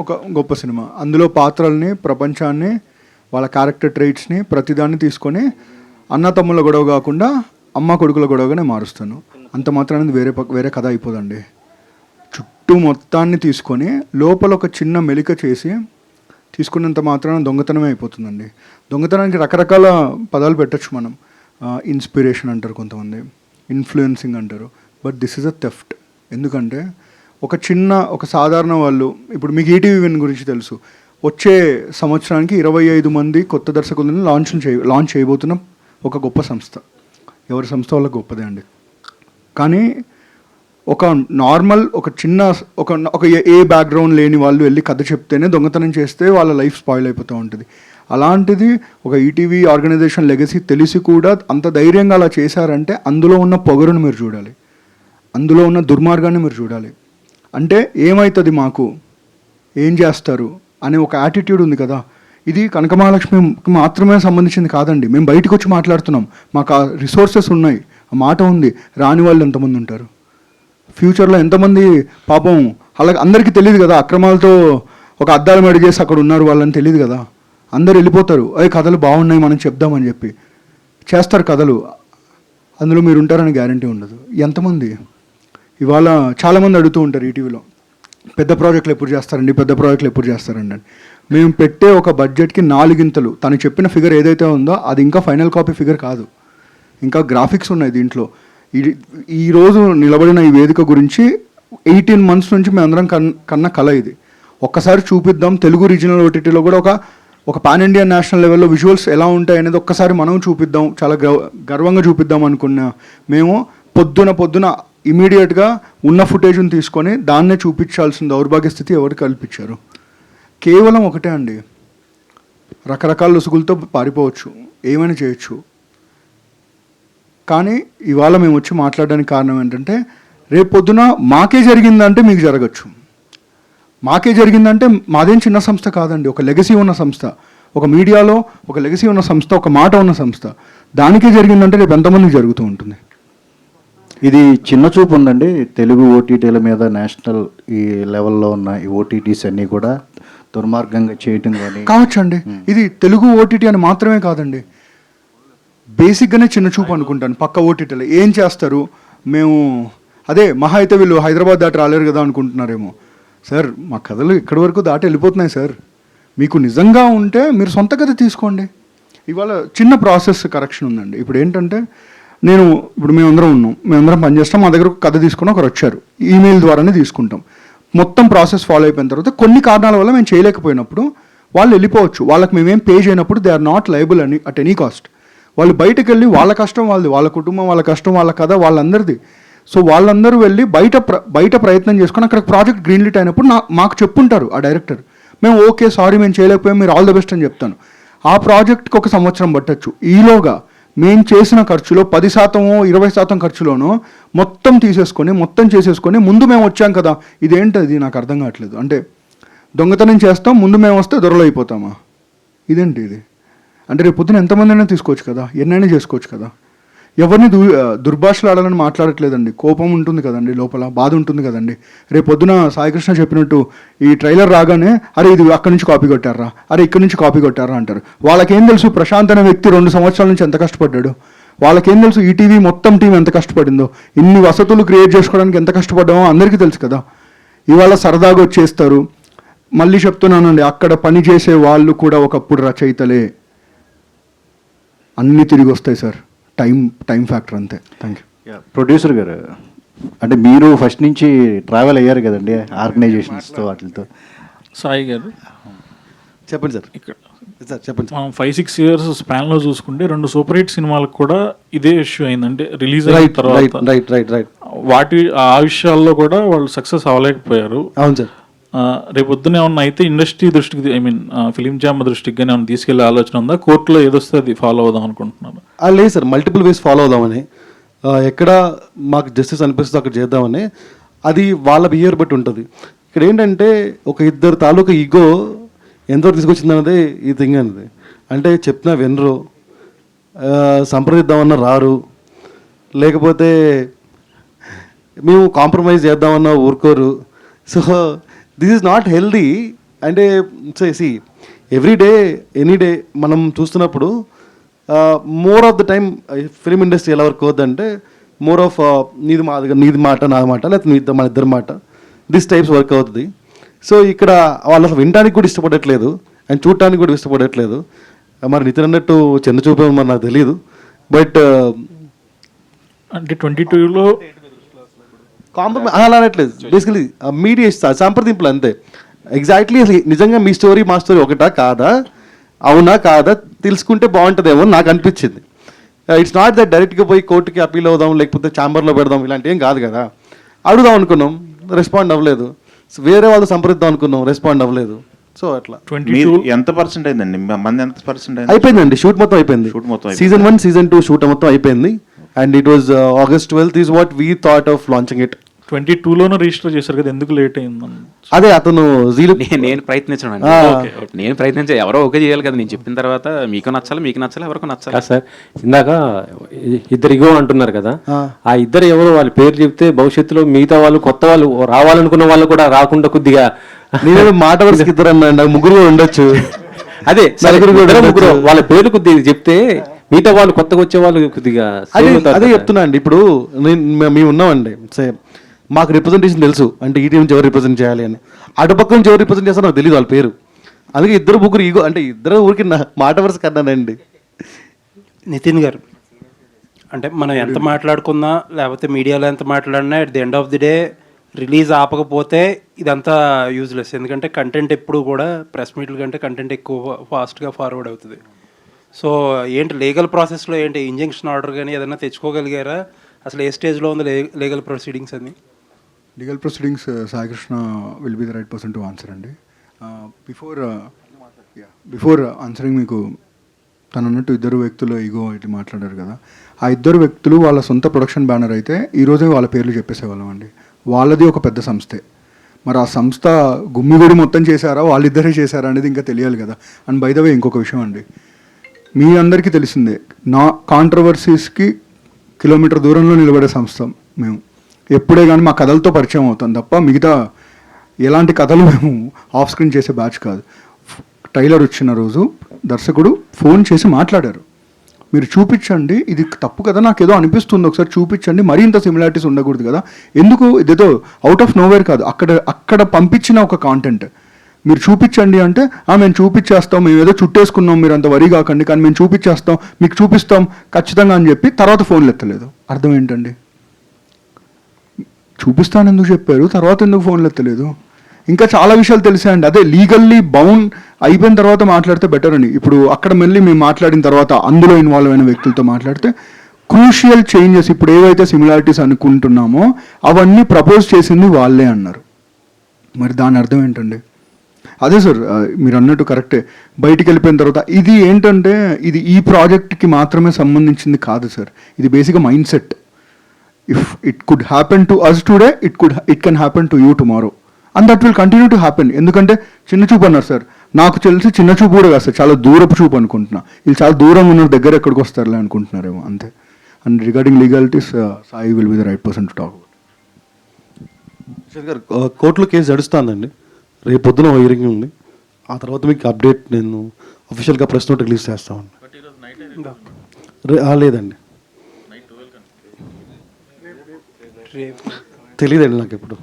ఒక గొప్ప సినిమా. అందులో పాత్రల్ని, ప్రపంచాన్ని, వాళ్ళ క్యారెక్టర్ ట్రైట్స్ని ప్రతిదాన్ని తీసుకొని అన్న తమ్ముళ్ళ గొడవ కాకుండా అమ్మ కొడుకుల గొడవగానే మారుస్తాను. అంత మాత్రాన్ని వేరే కథ అయిపోదండి. చుట్టూ మొత్తాన్ని తీసుకొని లోపల ఒక చిన్న మెలిక చేసి తీసుకున్నంత మాత్రాన దొంగతనమే అయిపోతుందండి. దొంగతనానికి రకరకాల పదాలు పెట్టచ్చు మనం. ఇన్స్పిరేషన్ అంటారు కొంతమంది, ఇన్ఫ్లుయెన్సింగ్ అంటారు. But this is a theft. ఎందుకంటే ఒక సాధారణ వాళ్ళు, ఇప్పుడు మీకు ఈటీవీ విన్ గురించి తెలుసు, వచ్చే సంవత్సరానికి 25 మంది కొత్త దర్శకులను లాంచ్ చేయబోతున్న ఒక గొప్ప సంస్థ. ఎవరి సంస్థ వాళ్ళకి గొప్పదే అండి. కానీ ఒక నార్మల్ ఒక చిన్న ఒక ఏ బ్యాక్గ్రౌండ్ లేని వాళ్ళు వెళ్ళి కథ చెప్తేనే దొంగతనం చేస్తే వాళ్ళ లైఫ్ స్పాయిల్ అయిపోతూ ఉంటుంది. అలాంటిది ఒక ఈటీవీ ఆర్గనైజేషన్ లెగసీ తెలిసి కూడా అంత ధైర్యంగా అలా చేశారంటే అందులో ఉన్న పొగరును మీరు చూడాలి, అందులో ఉన్న దుర్మార్గాన్ని మీరు చూడాలి. అంటే ఏమవుతుంది, మాకు ఏం చేస్తారు అనే ఒక యాటిట్యూడ్ ఉంది కదా. ఇది కనకమహాలక్ష్మికి మాత్రమే సంబంధించింది కాదండి. మేము బయటకు వచ్చి మాట్లాడుతున్నాం, మాకు ఆ రిసోర్సెస్ ఉన్నాయి, ఆ మాట ఉంది. రాని వాళ్ళు ఎంతమంది ఉంటారు ఫ్యూచర్లో, ఎంతమంది పాపం అలాగే అందరికీ తెలియదు కదా. అక్రమాలతో ఒక అద్దాల మెడ చేసి అక్కడ ఉన్నారు వాళ్ళని తెలియదు కదా. అందరు వెళ్ళిపోతారు, అవి కథలు బాగున్నాయి మనం చెప్దామని చెప్పి చేస్తారు కథలు. అందులో మీరు ఉంటారని గ్యారంటీ ఉండదు. ఎంతమంది ఇవాళ చాలామంది అడుగుతూ ఉంటారు ఈటీవీలో, పెద్ద ప్రాజెక్టులు ఎప్పుడు చేస్తారండి. మేము పెట్టే ఒక బడ్జెట్కి 4 తను చెప్పిన ఫిగర్ ఏదైతే ఉందో అది ఇంకా ఫైనల్ కాపీ ఫిగర్ కాదు. ఇంకా గ్రాఫిక్స్ ఉన్నాయి దీంట్లో. ఈరోజు నిలబడిన ఈ వేదిక గురించి 18 months నుంచి మేమందరం కన్న కళ ఇది. ఒక్కసారి చూపిద్దాం, తెలుగు రీజనల్ ఓటీటీలో కూడా ఒక పాన్ ఇండియా నేషనల్ లెవెల్లో విజువల్స్ ఎలా ఉంటాయి అనేది ఒక్కసారి మనం చూపిద్దాం, చాలా గర్వంగా చూపిద్దాం అనుకున్నా మేము. పొద్దున ఇమీడియట్గా ఉన్న ఫుటేజ్ని తీసుకొని దాన్నే చూపించాల్సిన దౌర్భాగ్య స్థితి ఎవరు కల్పించారు? కేవలం ఒకటే అండి, రకరకాల లొసుగులతో పారిపోవచ్చు, ఏమైనా చేయొచ్చు. కానీ ఇవాళ మేము వచ్చి మాట్లాడడానికి కారణం ఏంటంటే, రేపు పొద్దున మాకే జరిగిందంటే మీకు జరగచ్చు. మాకే జరిగిందంటే మాదేం చిన్న సంస్థ కాదండి, ఒక లెగసీ ఉన్న సంస్థ, ఒక మీడియాలో ఒక లెగసీ ఉన్న సంస్థ, ఒక మాట ఉన్న సంస్థ. దానికే జరిగిందంటే రేపు ఎంతమందికి జరుగుతూ ఉంటుంది? ఇది చిన్న చూపు ఉందండి తెలుగు ఓటీటీల మీద. నేషనల్ ఈ లెవెల్లో ఉన్న ఈ ఓటీటీస్ అన్నీ కూడా దుర్మార్గంగా చేయటం కానీ కావచ్చండి. ఇది తెలుగు ఓటీటీ అని మాత్రమే కాదండి, బేసిక్గానే చిన్న చూపు అనుకుంటాను. పక్క ఓటీటీలో ఏం చేస్తారు, మేము అదే మహా అయితే వీళ్ళు హైదరాబాద్ దాటి రాలేరు కదా అనుకుంటున్నారేమో. సార్ మా కథలు ఇక్కడి వరకు దాటి వెళ్ళిపోతున్నాయి సార్. మీకు నిజంగా ఉంటే మీరు సొంత కథ తీసుకోండి. ఇవాళ చిన్న ప్రాసెస్ కరెక్షన్ ఉందండి. ఇప్పుడు ఏంటంటే ఇప్పుడు మేమందరం పనిచేస్తాం, మా దగ్గర ఒక కథ తీసుకుని ఒకరు వచ్చారు, ఈమెయిల్ ద్వారానే తీసుకుంటాం. మొత్తం ప్రాసెస్ ఫాలో అయిపోయిన తర్వాత కొన్ని కారణాల వల్ల మేము చేయలేకపోయినప్పుడు వాళ్ళు వెళ్ళిపోవచ్చు. వాళ్ళకి మేమేం పే చేయనప్పుడు they are not liable at any cost. వాళ్ళు బయటకు వెళ్ళి వాళ్ళ కష్టం వాళ్ళది, వాళ్ళ కుటుంబం వాళ్ళ కష్టం, వాళ్ళ కథ వాళ్ళందరిది. సో వాళ్ళందరూ వెళ్ళి బయట ప్రయత్నం చేసుకొని అక్కడ ప్రాజెక్ట్ గ్రీన్లిట్ అయినప్పుడు మాకు చెప్పుంటారు ఆ డైరెక్టర్, మేము ఓకే సారీ మేము చేయలేకపోయాం, మీరు ఆల్ ద బెస్ట్ అని చెప్తాను. ఆ ప్రాజెక్ట్కి 1 సంవత్సరం పట్టచ్చు. ఈలోగా మేము చేసిన ఖర్చులో 10% 20% ఖర్చులోనో మొత్తం చేసేసుకొని ముందు మేము వచ్చాం కదా, ఇదేంటది నాకు అర్థం కావట్లేదు. అంటే దొంగతనం చేస్తాం, ముందు మేము వస్తే దొరలు అయిపోతామా? ఇదేంటి ఇది? అంటే రేపు పొద్దున ఎంతమంది అయినా తీసుకోవచ్చు కదా, ఎన్నైనా చేసుకోవచ్చు కదా. ఎవరిని దుర్భాషలు ఆడాలని మాట్లాడట్లేదండి. కోపం ఉంటుంది కదండి, లోపల బాధ ఉంటుంది కదండి. రేపు పొద్దున సాయికృష్ణ చెప్పినట్టు ఈ ట్రైలర్ రాగానే అరే ఇది అక్కడి నుంచి కాపీ కొట్టారా, అరే ఇక్కడి నుంచి కాపీ కొట్టారా అంటారు. వాళ్ళకేం తెలుసు ప్రశాంత్ అనే వ్యక్తి 2 సంవత్సరాల నుంచి ఎంత కష్టపడ్డాడు? వాళ్ళకేం తెలుసు ఈటీవీ మొత్తం టీం ఎంత కష్టపడిందో, ఇన్ని వసతులు క్రియేట్ చేసుకోవడానికి ఎంత కష్టపడ్డామో అందరికీ తెలుసు కదా. ఇవాళ సరదాగా వచ్చేస్తారు. మళ్ళీ చెప్తున్నానండి, అక్కడ పని చేసే వాళ్ళు కూడా ఒకప్పుడు రచయితలే. అన్నీ తిరిగి వస్తాయి సార్, టైం ఫ్యాక్టర్ అంతే. Thank you. ప్రొడ్యూసర్ గారు, అంటే మీరు ఫస్ట్ నుంచి ట్రావెల్ అయ్యారు కదండి ఆర్గనైజేషన్స్తో వాటితో. సాయి గారు చెప్పండి సార్. ఇక్కడ సార్ చెప్పండి. మనం 5-6 years స్పాన్లో చూసుకుంటే 2 సూపర్ హిట్ సినిమాలకు కూడా ఇదే ఇష్యూ అయిందంటే రిలీజ్ అయిన తర్వాత రైట్ ఆ విషయాల్లో కూడా వాళ్ళు సక్సెస్ అవ్వలేకపోయారు. అవును సార్. రేపు పొద్దున ఏమన్నా అయితే ఇండస్ట్రీ దృష్టికి, ఐ మీన్ ఫిలిం జామ్ దృష్టికి కానీ ఏమైనా తీసుకెళ్లే ఆలోచన ఉందా? కోర్టులో ఏదొస్తే అది ఫాలో అవుదాం అనుకుంటున్నాను. లేదు సార్, మల్టిపుల్ వేస్ ఫాలో అవుదామని, ఎక్కడ మాకు జస్టిస్ అనిపిస్తుందో అక్కడ చేద్దామని. అది వాళ్ళ బిహేవియర్ బట్టి ఉంటుంది. ఇక్కడ ఏంటంటే ఒక ఇద్దరు తాలూకా ఈగో ఎంతవరకు తీసుకొచ్చింది అన్నది ఈ థింగ్ అనేది. అంటే చెప్పినా వినరు, సంప్రదిద్దామన్నా రారు, లేకపోతే మేము కాంప్రమైజ్ చేద్దామన్నా ఊరుకోరు. So this is not healthy. అంటే see every day any day మనం చూస్తున్నప్పుడు more of the time film industry ఎలా వర్క్ అవుతుందంటే మోర్ ఆఫ్ నీది మాట నాది మాట, లేకపోతే మన ఇద్దరి మాట, దిస్ టైప్స్ వర్క్ అవుతుంది. సో ఇక్కడ వాళ్ళు అసలు వినడానికి కూడా ఇష్టపడట్లేదు అండ్ చూడటానికి కూడా ఇష్టపడట్లేదు. మరి నితిన్ అన్నట్టు చిన్న చూపే మరి నాకు తెలియదు. బట్ అంటే 22లో కాంప్రమైజ్ అలా అనట్లేదు. బేసికలీ మీడియా సంప్రదింపులు అంతే. ఎగ్జాక్ట్లీ అసలు నిజంగా మీ స్టోరీ మా స్టోరీ ఒకటా కాదా, అవునా కాదా తెలుసుకుంటే బాగుంటుందేమో నాకు అనిపించింది. ఇట్స్ నాట్ దట్ డైరెక్ట్గా పోయి కోర్టుకి అప్పీల్ అవుదాం, లేకపోతే ఛాంబర్లో పెడదాం, ఇలాంటి ఏం కాదు కదా. అడుగుదాం అనుకున్నాం, రెస్పాండ్ అవ్వలేదు. వేరే వాళ్ళు సంప్రదిద్దాం అనుకున్నాం, రెస్పాండ్ అవ్వలేదు. సో అట్లా. ఎంత పర్సెంట్ అయిందండి? మంది ఎంత పర్సెంట్ అయింది? అయిపోయిందండి, షూట్ మొత్తం అయిపోయింది. Season 1 Season 2 షూట్ మొత్తం అయిపోయింది. And it was August 12th is what we thought of launching it. 22లోనే రిజిస్టర్ చేశారు కదా, ఎందుకు లేట్ అయిందని? అదే అతను నేను ప్రయత్నించడం నేను ప్రయత్నించే ఎవరో ఓకే చేయాలి కదా. నేను చెప్పిన తర్వాత మీకు నచ్చాలి ఎవరికి నచ్చాలి సార్. ఇందాక ఇద్దరు ఇగో అంటున్నారు కదా, ఆ ఇద్దరు ఎవరో వాళ్ళ పేరు చెప్తే భవిష్యత్తులో మిగతా వాళ్ళు కొత్త వాళ్ళు రావాలనుకున్న వాళ్ళు కూడా రాకుండా కొద్దిగా నేను మాట వరుసకి ఇద్దరు అన్నా, ముగ్గురు ఉండొచ్చు. అదే ముగ్గురు వాళ్ళ పేర్లు కొద్దిగా చెప్తే మిగతా వాళ్ళు కొత్తగా వచ్చే వాళ్ళు కొద్దిగా అదే చెప్తున్నా అండి. ఇప్పుడు మేము ఉన్నామండి, మాకు రిప్రజెంటేషన్ తెలుసు, అంటే ఈ టీం నుంచి ఎవరు రిప్రజెంట్ చేయాలి అని. అటుపక్క నుంచి ఎవరు రిప్రజెంట్ చేస్తారో నాకు తెలియదు వాళ్ళ పేరు. అందుకే ఇద్దరు ముగ్గురు ఈగో, అంటే ఇద్దరు ఊరికి మాట వరుస కన్నానండి. నితిన్ గారు, అంటే మనం ఎంత మాట్లాడుకున్నా లేకపోతే మీడియాలో ఎంత మాట్లాడినా at the end of the day release ఆపకపోతే ఇదంతా యూజ్లెస్. ఎందుకంటే కంటెంట్ ఎప్పుడు కూడా ప్రెస్ మీట్ల కంటే కంటెంట్ ఎక్కువ ఫాస్ట్గా ఫార్వర్డ్ అవుతుంది. సో ఏంటి లీగల్ ప్రాసెస్లో ఏంటి ఇంజంక్షన్ ఆర్డర్ కానీ ఏదైనా తెచ్చుకోగలిగారా? అసలు ఏ స్టేజ్లో ఉంది లీగల్ ప్రొసీడింగ్స్ అని? Legal proceedings Saikrishna will be the right person to answer అండి. బిఫోర్ ఆన్సరింగ్ మీకు తను అన్నట్టు ఇద్దరు వ్యక్తులు ఈగో ఇటు మాట్లాడారు కదా, ఆ ఇద్దరు వ్యక్తులు వాళ్ళ సొంత ప్రొడక్షన్ బ్యానర్ అయితే ఈరోజే వాళ్ళ పేర్లు చెప్పేసేవాళ్ళం అండి. వాళ్ళది ఒక పెద్ద సంస్థే. మరి ఆ సంస్థ గుమ్మిగూడి మొత్తం చేశారా వాళ్ళిద్దరే చేశారా అనేది ఇంకా తెలియాలి కదా. అండ్ బై ద వే ఇంకొక విషయం అండి, మీ అందరికీ తెలిసిందే, నా కాంట్రవర్సీస్కి కిలోమీటర్ దూరంలో నిలబడే సంస్థ మేము. ఎప్పుడే కానీ మా కథలతో పరిచయం అవుతాం తప్ప మిగతా ఎలాంటి కథలు మేము ఆఫ్ స్క్రీన్ చేసే బ్యాచ్ కాదు. ట్రైలర్ వచ్చిన రోజు దర్శకుడు ఫోన్ చేసి మాట్లాడారు, మీరు చూపించండి, ఇది తప్పు కదా, నాకు ఏదో అనిపిస్తుంది, ఒకసారి చూపించండి, మరీ ఇంత సిమిలారిటీస్ ఉండకూడదు కదా, ఎందుకు ఇదేదో అవుట్ ఆఫ్ నోవేర్ కాదు, అక్కడ పంపించిన ఒక కాంటెంట్ మీరు చూపించండి అంటే, మేము చూపించేస్తాం, మేము ఏదో చుట్టేసుకున్నాం, మీరు అంత వరి కాకండి, కానీ మేము చూపించేస్తాం, మీకు చూపిస్తాం ఖచ్చితంగా అని చెప్పి తర్వాత ఫోన్లు ఎత్తలేదు. అర్థం ఏంటండి? చూపిస్తాను ఎందుకు చెప్పారు, తర్వాత ఎందుకు ఫోన్లు ఎత్తలేదు? ఇంకా చాలా విషయాలు తెలిసాయండి. అదే లీగల్లీ బౌండ్ అయిపోయిన తర్వాత మాట్లాడితే బెటర్ అని. ఇప్పుడు అక్కడ మళ్ళీ మేము మాట్లాడిన తర్వాత అందులో ఇన్వాల్వ్ అయిన వ్యక్తులతో మాట్లాడితే క్రూషియల్ చేంజెస్ ఇప్పుడు ఏవైతే సిమిలారిటీస్ అనుకుంటున్నామో అవన్నీ ప్రపోజ్ చేసింది వాళ్ళే అన్నారు. మరి దాని అర్థం ఏంటండి? అదే సార్ మీరు అన్నట్టు కరెక్టే, బయటికి వెళ్ళిపోయిన తర్వాత ఇది ఏంటంటే ఇది ఈ ప్రాజెక్ట్కి మాత్రమే సంబంధించింది కాదు సార్, ఇది బేసిక్గా mind set. If it could happen to us today, it can happen to you tomorrow, and that will continue to happen. ఎందుకంటే చిన్న చూపు అన్నారు సార్, నాకు తెలిసి చిన్న చూపు కూడా కాదు సార్, చాలా దూరపు చూపు అనుకుంటున్నా. వీళ్ళు చాలా దూరంగా ఉన్న దగ్గర ఎక్కడికి వస్తారులే అనుకుంటున్నారేమో అంతే. And regarding legalities Sai will be the right person to talk. గారు కోర్టులో కేసు నడుస్తుందండి, రేపు పొద్దున హియరింగ్ ఉంది, ఆ తర్వాత మీకు అప్డేట్ నేను అఫీషియల్గా ప్రెస్ నోట్ రిలీజ్ చేస్తామండి. లేదండి, తెలియదండి నాకు ఇప్పుడు.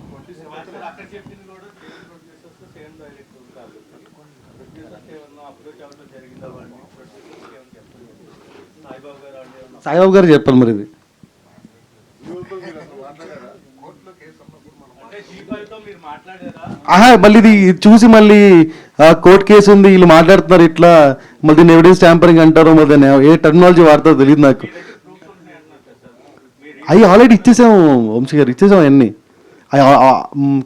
సాయిబాబు గారు చెప్పాలి మరి ఇది. మళ్ళీ ఇది చూసి మళ్ళీ కోర్టు కేసు ఉంది వీళ్ళు మాట్లాడుతున్నారు ఇట్లా, మళ్ళీ దీన్ని ఎవిడెన్స్ ట్యాంపరింగ్ అంటారు, మళ్ళీ ఏ టెక్నాలజీ వాడతారో తెలియదు నాకు. అవి ఆల్రెడీ ఇచ్చేసాము వంశీ గారు, ఇచ్చేసాము అవన్నీ.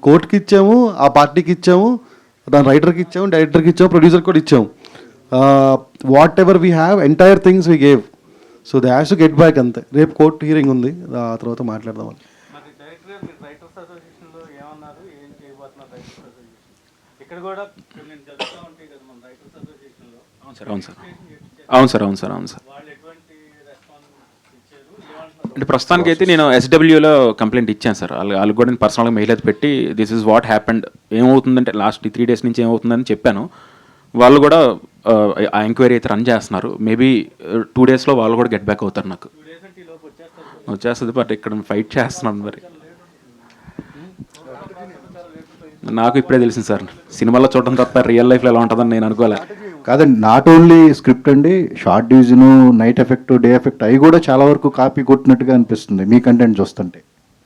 కోర్టుకి ఇచ్చాము, ఆ పార్టీకి ఇచ్చాము, దాని రైటర్కి ఇచ్చాము, డైరెక్టర్కి ఇచ్చాము, ప్రొడ్యూసర్కి కూడా ఇచ్చాము. What ever we have entire things we gave, so they has to get back అంతే. రేపు కోర్టు హియరింగ్ ఉంది, ఆ తర్వాత మాట్లాడదామని. అవును సార్. అంటే ప్రస్తుతానికి అయితే నేను SWలో కంప్లైంట్ ఇచ్చాను సార్. వాళ్ళకి కూడా నేను పర్సనల్గా మెయిల్ అయితే పెట్టి దిస్ ఇస్ వాట్ హ్యాపెండ్, ఏమవుతుందంటే లాస్ట్ 3 days నుంచి ఏమవుతుందని చెప్పాను. వాళ్ళు కూడా ఆ ఎంక్వైరీ అయితే రన్ చేస్తున్నారు. మేబీ 2 daysలో వాళ్ళు కూడా గెట్ బ్యాక్ అవుతారు. నాకు వచ్చేస్తుంది, బట్ ఇక్కడ ఫైట్ చేస్తున్నాను. మరి నాకు ఇప్పుడే తెలిసింది సార్, సినిమాలో చూడడం తప్ప రియల్ లైఫ్లో ఎలా ఉంటుందని నేను అనుకోలే. కాదండి, నాట్ ఓన్లీ స్క్రిప్ట్ అండి, short division, night effect, day effect అవి కూడా చాలా వరకు కాపీ కొట్టినట్టుగా అనిపిస్తుంది మీ కంటెంట్ చూస్తుంటే.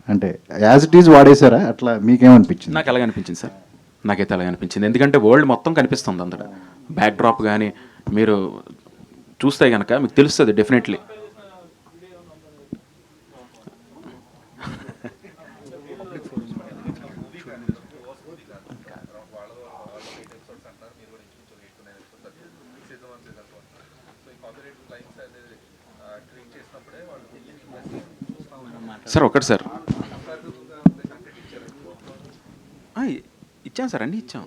అంటే యాజ్ ఇట్ ఈజ్ వాడేశారా, అట్లా మీకేమనిపించింది? నాకు అలాగే అనిపించింది సార్, నాకైతే అలాగే అనిపించింది. ఎందుకంటే వరల్డ్ మొత్తం కనిపిస్తుంది అంతటా, బ్యాక్ డ్రాప్ కానీ మీరు చూస్తే కనుక మీకు తెలుస్తుంది డెఫినెట్లీ. సార్ ఒకటి సార్ ఇచ్చాం సార్, అన్నీ ఇచ్చాం,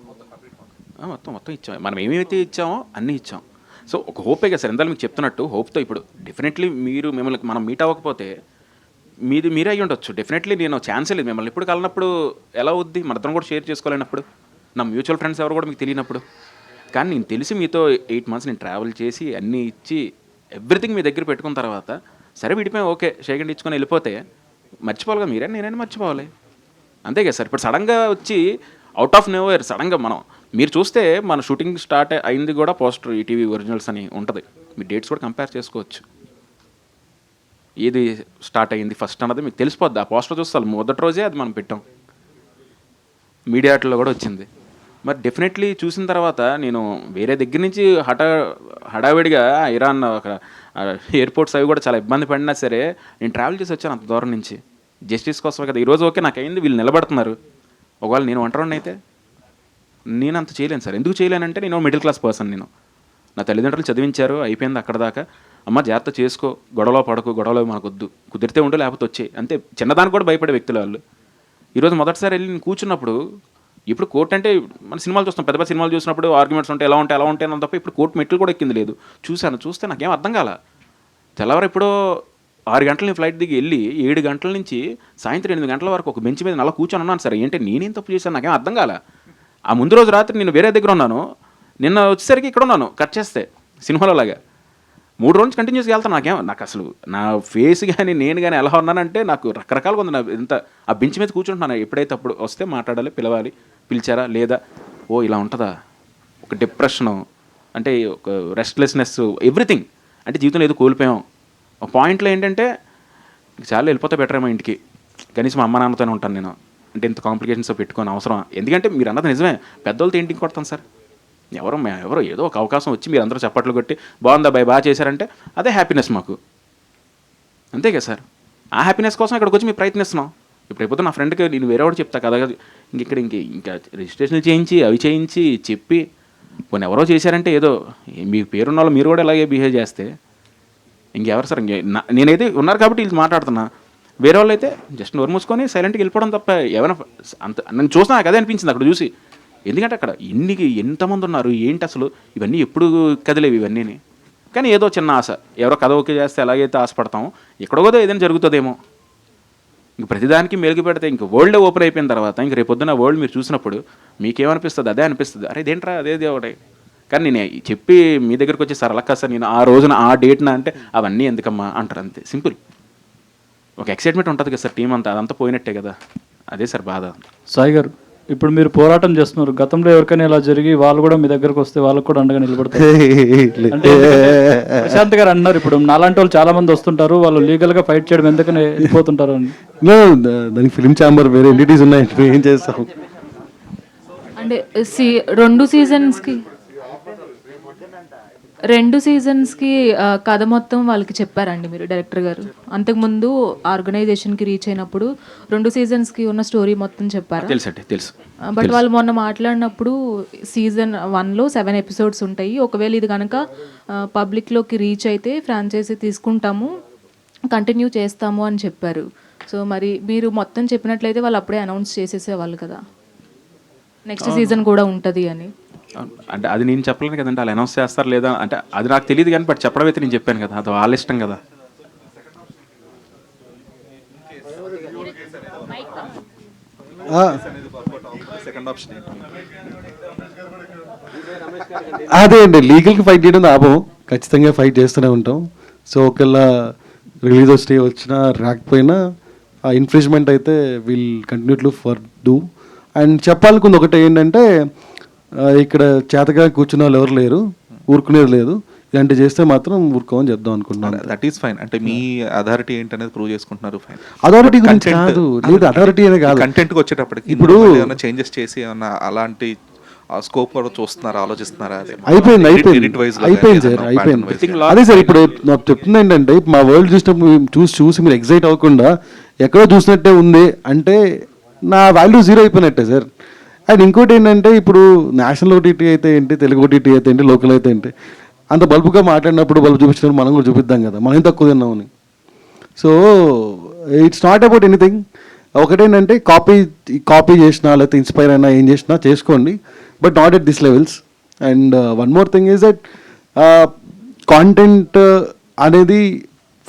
మొత్తం ఇచ్చాం. మనం ఏమైతే ఇచ్చామో అన్నీ ఇచ్చాం. సో ఒక హోపే కదా సార్, ఎంత మీకు చెప్తున్నట్టు హోప్తో ఇప్పుడు డెఫినెట్లీ మిమ్మల్ని మనం మీట్ అవ్వకపోతే మీరే అయ్యి ఉండొచ్చు. డెఫినెట్లీ నేను ఛాన్సే లేదు, మిమ్మల్ని ఎప్పుడు కలిగినప్పుడు ఎలా అవుద్ది, మన ఇద్దరం కూడా షేర్ చేసుకోలేనప్పుడు, నా మ్యూచువల్ ఫ్రెండ్స్ ఎవరు కూడా మీకు తెలియనప్పుడు. కానీ నేను తెలిసి మీతో 8 months నేను ట్రావెల్ చేసి అన్నీ ఇచ్చి ఎవ్రీథింగ్ మీ దగ్గర పెట్టుకున్న తర్వాత సరే విడిపోయి ఓకే షేకండ్ ఇచ్చుకొని వెళ్ళిపోతే మర్చిపోవాలిగా, నేనైనా మర్చిపోవాలి అంతే కదా సార్. ఇప్పుడు సడన్గా వచ్చి అవుట్ ఆఫ్ నోవేర్ సడన్గా మీరు చూస్తే మన షూటింగ్ స్టార్ట్ అయింది కూడా పోస్టర్ ఈటీవీ ఒరిజినల్స్ అని ఉంటుంది, మీ డేట్స్ కూడా కంపేర్ చేసుకోవచ్చు. ఏది స్టార్ట్ అయ్యింది ఫస్ట్ అన్నది మీకు తెలిసిపోద్ది. ఆ పోస్టర్ చూస్తారు మొదటి రోజే అది మనం పెట్టాం, మీడియాలో కూడా వచ్చింది. మరి డెఫినెట్లీ చూసిన తర్వాత నేను వేరే దగ్గర నుంచి హడావిడిగా ఇరాన్ ఒక ఎయిర్పోర్ట్స్ అవి కూడా చాలా ఇబ్బంది పడినా సరే నేను ట్రావెల్ చేసి వచ్చాను అంత దూరం నుంచి జస్టిస్ కోసమే కదా. ఈరోజు ఓకే నాకు అయింది, వీళ్ళు నిలబడుతున్నారు. ఒకవేళ నేను ఒంటరిని అయితే నేను అంత చేయలేను సార్. ఎందుకు చేయలేనంటే నేను మిడిల్ క్లాస్ పర్సన్. నేను నా తల్లిదండ్రులు చదివించారు, అయిపోయింది అక్కడ దాకా. అమ్మ జాగ్రత్త చేసుకో, గొడవలో పడకు, గొడవలో మనకొద్దు, కుదిరితే ఉండు లేకపోతే వచ్చే అంతే. చిన్నదానికి కూడా భయపడే వ్యక్తులు వాళ్ళు. ఈరోజు మొదటిసారి వెళ్ళి నేను కూర్చున్నప్పుడు, ఇప్పుడు కోర్టు అంటే మన సినిమాలు చూస్తాం, పెద్ద పెద్ద సినిమాలు చూసినప్పుడు ఆర్గ్యుమెంట్స్ ఉంటాయి, ఎలా ఉంటాయి అని తప్ప ఇప్పుడు కోర్టు మెట్లు కూడా ఎక్కింది లేదు. చూస్తే నాకేం అర్థం కాల. తెల్లవారు ఎప్పుడో 6 గంటల నేను ఫ్లైట్ దిగి వెళ్ళి 7 గంటల నుంచి సాయంత్రం 8 గంటల వరకు ఒక బెంచ్ మీద నల్ల కూర్చొని ఉన్నాను సార్. ఏంటంటే నేనేం తప్పు చేశాను నాకేం అర్థం కాల. ఆ ముందు రోజు రాత్రి నేను వేరే దగ్గర ఉన్నాను, నిన్న వచ్చేసరికి ఇక్కడ ఉన్నాను. కట్ చేస్తే సినిమాలో లాగా 3 రోజులు కంటిన్యూస్గా వెళ్తాను. నాకు అసలు నా ఫేస్ కానీ నేను కానీ ఎలా ఉన్నానంటే నాకు రకరకాలుగా ఉంది. నా ఇంత ఆ బెంచ్ మీద కూర్చుంటున్నాను. ఎప్పుడైతే అప్పుడు వస్తే మాట్లాడాలి, పిలవాలి, పిలిచారా లేదా, ఓ ఇలా ఉంటుందా, ఒక డిప్రెషను అంటే ఒక రెస్ట్లెస్నెస్, ఎవ్రీథింగ్. అంటే జీవితంలో ఏదో కోల్పోయాం. ఒక పాయింట్లో ఏంటంటే చాలా వెళ్ళిపోతే బెటర్ ఏమో ఇంటికి, కనీసం అమ్మ నాన్నతోనే ఉంటాను నేను. అంటే ఇంత కాంప్లికేషన్స్ పెట్టుకొని అవసరం. ఎందుకంటే మీరు అన్నది నిజమే, పెద్దోళ్ళతో ఇంటికి కొడతాను సార్. ఎవరో ఏదో ఒక అవకాశం వచ్చి మీరు అందరూ చప్పట్లు కొట్టి బాగుందా బాయ్ బాగా చేశారంటే అదే హ్యాపీనెస్ మాకు, అంతే కదా సార్. ఆ హ్యాపీనెస్ కోసం ఇక్కడికి వచ్చి మేము ప్రయత్నిస్తున్నాం. ఇప్పుడు ఎప్పుడు నా ఫ్రెండ్కి నేను వేరే వాడు చెప్తా కదా, ఇంకా రిజిస్ట్రేషన్లు చేయించి అవి చేయించి చెప్పి కొన్ని ఎవరో చేశారంటే ఏదో మీ పేరున్న వాళ్ళు మీరు కూడా ఇలాగే బిహేవ్ చేస్తే ఇంకెవరు సార్. నేనైతే ఉన్నారు కాబట్టి వీళ్ళు మాట్లాడుతున్నా. వేరే వాళ్ళు అయితే జస్ట్ నోరు మూసుకొని సైలెంట్గా వెళ్ళిపోవడం తప్ప ఏమైనా అంత నేను చూసినా నాకు అదే అనిపించింది అక్కడ చూసి. ఎందుకంటే అక్కడ ఎంతమంది ఉన్నారు ఏంటి అసలు, ఇవన్నీ ఎప్పుడు కదిలేవి ఇవన్నీ. కానీ ఏదో చిన్న ఆశ, ఎవరో కథ ఓకే చేస్తే ఎలాగైతే ఆశపడతామో ఎక్కడో ఏదైనా జరుగుతుందేమో. ఇంక ప్రతిదానికి మెరుగు పెడితే ఇంక వరల్డ్ ఓపెన్ అయిపోయిన తర్వాత ఇంక రేపొద్దున వరల్డ్ మీరు చూసినప్పుడు మీకేమనిపిస్తుంది, అదే అనిపిస్తుంది, అరే ఇదేంట్రా అదేది ఒకటి. కానీ నేను చెప్పి మీ దగ్గరికి వచ్చి సార్ అలా కాదు సార్, నేను ఆ రోజున ఆ డేట్న అంటే అవన్నీ ఎందుకమ్మా అంటారు, అంతే సింపుల్. ఒక ఎక్సైట్మెంట్ ఉంటుంది కదా సార్, టీం అంతా అదంతా పోయినట్టే కదా, అదే సార్ బాధ. సాయి గారు, ఇప్పుడు మీరు పోరాటం చేస్తున్నారు, గతంలో ఎవరికైనా ఇలా జరిగి వాళ్ళు కూడా మీ దగ్గరకు వస్తే వాళ్ళకు కూడా అండగా నిలబడతారు అంటే ప్రశాంత్ గారు అన్నారు, ఇప్పుడు నాలాంటి వాళ్ళు చాలా మంది వస్తుంటారు, వాళ్ళు లీగల్ గా ఫైట్ చేయడం ఎందుకని వెళ్ళిపోతుంటారు అని. దానికి ఫిల్మ్ ఛాంబర్ వేరే ఎంటిటీస్ ఉన్నాయి, ఏం చేస్తాం అంటే రెండు సీజన్స్కి కథ మొత్తం వాళ్ళకి చెప్పారండి మీరు డైరెక్టర్ గారు? అంతకుముందు ఆర్గనైజేషన్కి రీచ్ అయినప్పుడు 2 సీజన్స్కి ఉన్న స్టోరీ మొత్తం చెప్పారు. తెలుసు. బట్ వాళ్ళు మొన్న మాట్లాడినప్పుడు సీజన్ 1లో 7 ఎపిసోడ్స్ ఉంటాయి, ఒకవేళ ఇది కనుక పబ్లిక్లోకి రీచ్ అయితే ఫ్రాంచైజీ తీసుకుంటాము, కంటిన్యూ చేస్తాము అని చెప్పారు. సో మరి మీరు మొత్తం చెప్పినట్లయితే వాళ్ళు అప్పుడే అనౌన్స్ చేసేసేవాళ్ళు కదా నెక్స్ట్ సీజన్ కూడా ఉంటుంది అని. అంటే అది నేను చెప్పలేను కదండి, వాళ్ళు అనౌన్స్ చేస్తారు లేదా అంటే అది నాకు తెలియదు. కానీ బట్ చెప్పడం అయితే నేను చెప్పాను కదా, అది వాళ్ళ ఇష్టం కదా. అదే అండి, లీగల్కి ఫైట్ చేయడం లాభం, ఖచ్చితంగా ఫైట్ చేస్తూనే ఉంటాం. సో ఒకవేళ రిలీజ్ స్టే వచ్చినా రాకపోయినా ఆ ఇన్ఫ్రిజ్మెంట్ అయితే will continue to for do. And చెప్పాలనుకుంది ఒకటి ఏంటంటే, ఇక్కడ చేతగా కూర్చున్న వాళ్ళు ఎవరు లేరు, ఊరుకునేది లేదు. ఇలాంటి చేస్తే మాత్రం ఊరుకోమని చెప్దాం అనుకుంటున్నాను. That is fine. అంటే మీ అథారిటీ ఏంటనేది ప్రూవ్ చేసుకుంటున్నారు, ఫైన్. అథారిటీ గురించి కాదు, లేదు అథారిటీ అనే కాదు, కంటెంట్కి వచ్చేటప్పటికి ఇప్పుడు ఏమైనా చేంజెస్ చేసి ఏమన్నా అలాంటి స్కోప్ కూడా చూస్తున్నారా, ఆలోచిస్తున్నారా? అయిపోయింది సార్, అయిపోయింది. అదే సార్, ఇప్పుడు నాకు చెప్తుంది ఏంటంటే, మా వరల్డ్ చూసినప్పుడు చూసి మీరు ఎగ్జైట్ అవ్వకుండా ఎక్కడో చూసినట్టే ఉంది అంటే నా వాల్యూ 0 అయిపోయినట్టే సార్. అండ్ ఇంకోటి ఏంటంటే, ఇప్పుడు నేషనల్ ఓటీటీ అయితే ఏంటి, తెలుగు ఓటీటీ అయితే ఏంటి, లోకల్ అయితే ఏంటి, అంత బల్బుగా మాట్లాడినప్పుడు బల్బు చూపించినప్పుడు మనం కూడా చూపిద్దాం కదా, మనం తక్కువ తిన్నామని. So it's not about anything. ఒకటేంటంటే కాపీ చేసినా లేకపోతే ఇన్స్పైర్ అయినా ఏం చేసినా చేసుకోండి, but not at this levels. And one more thing is that content అనేది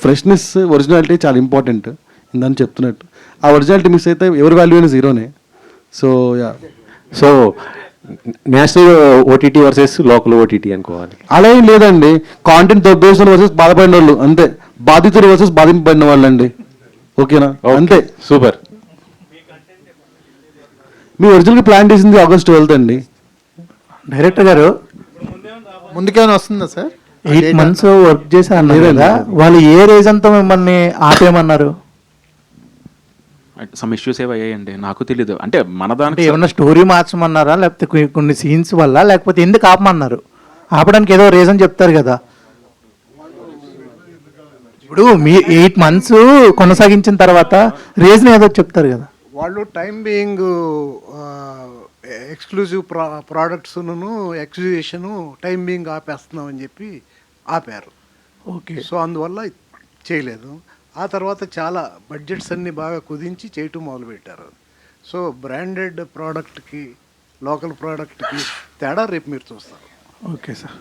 ఫ్రెష్నెస్, ఒరిజినాలిటీ చాలా ఇంపార్టెంట్. ఇందని చెప్తున్నట్టు ఆ ఒరిజినాలిటీ మిస్ అయితే ఎవరి వాల్యూ అయినా 0నే. So so national OTT versus local OTT అనుకోవాలి, అలా ఏం లేదండి. కాంటెంట్ దొబ్బేసిన వర్సెస్ బాధపడిన వాళ్ళు, అంతే. బాధితులు వర్సెస్ బాధింపబడిన వాళ్ళు అండి, ఓకేనా? అంతే, సూపర్. మీ ఒరిజినల్గా ప్లాన్ చేసింది August 12th అండి. డైరెక్టర్ గారు ముందుకేమైనా వస్తుందా సార్? 8 months వర్క్ చేసి అన్నారు కదా, వాళ్ళు ఏ రీజన్తో మిమ్మల్ని ఆపేయమన్నారు? సమ్ ఇష్యూస్ ఏవి అయ్యాయండి, నాకు తెలీదు. అంటే మన అంటే దానికి ఏమన్నా స్టోరీ మార్చమన్నారా, లేకపోతే కొన్ని సీన్స్ వల్ల, లేకపోతే ఎందుకు ఆపమన్నారు? ఆపడానికి ఏదో రీజన్ చెప్తారు కదా. ఇప్పుడు మీ 8 months కొనసాగించిన తర్వాత రీజన్ ఏదో చెప్తారు కదా. వాళ్ళు టైం బీయింగ్ ఎక్స్క్లూజివ్ ప్రోడక్ట్స్ను ఎగ్జిబిషను టైం బీయింగ్ ఆపేస్తున్నామని చెప్పి ఆపారు. ఓకే. సో అందువల్ల చేయలేదు. ఆ తర్వాత చాలా బడ్జెట్స్ అన్ని బాగా కుదించి చేయటం మొదలుపెట్టారు. సో బ్రాండెడ్ ప్రోడక్ట్కి లోకల్ ప్రోడక్ట్కి తేడా రేపు మీరు చూస్తారు. Okay sir.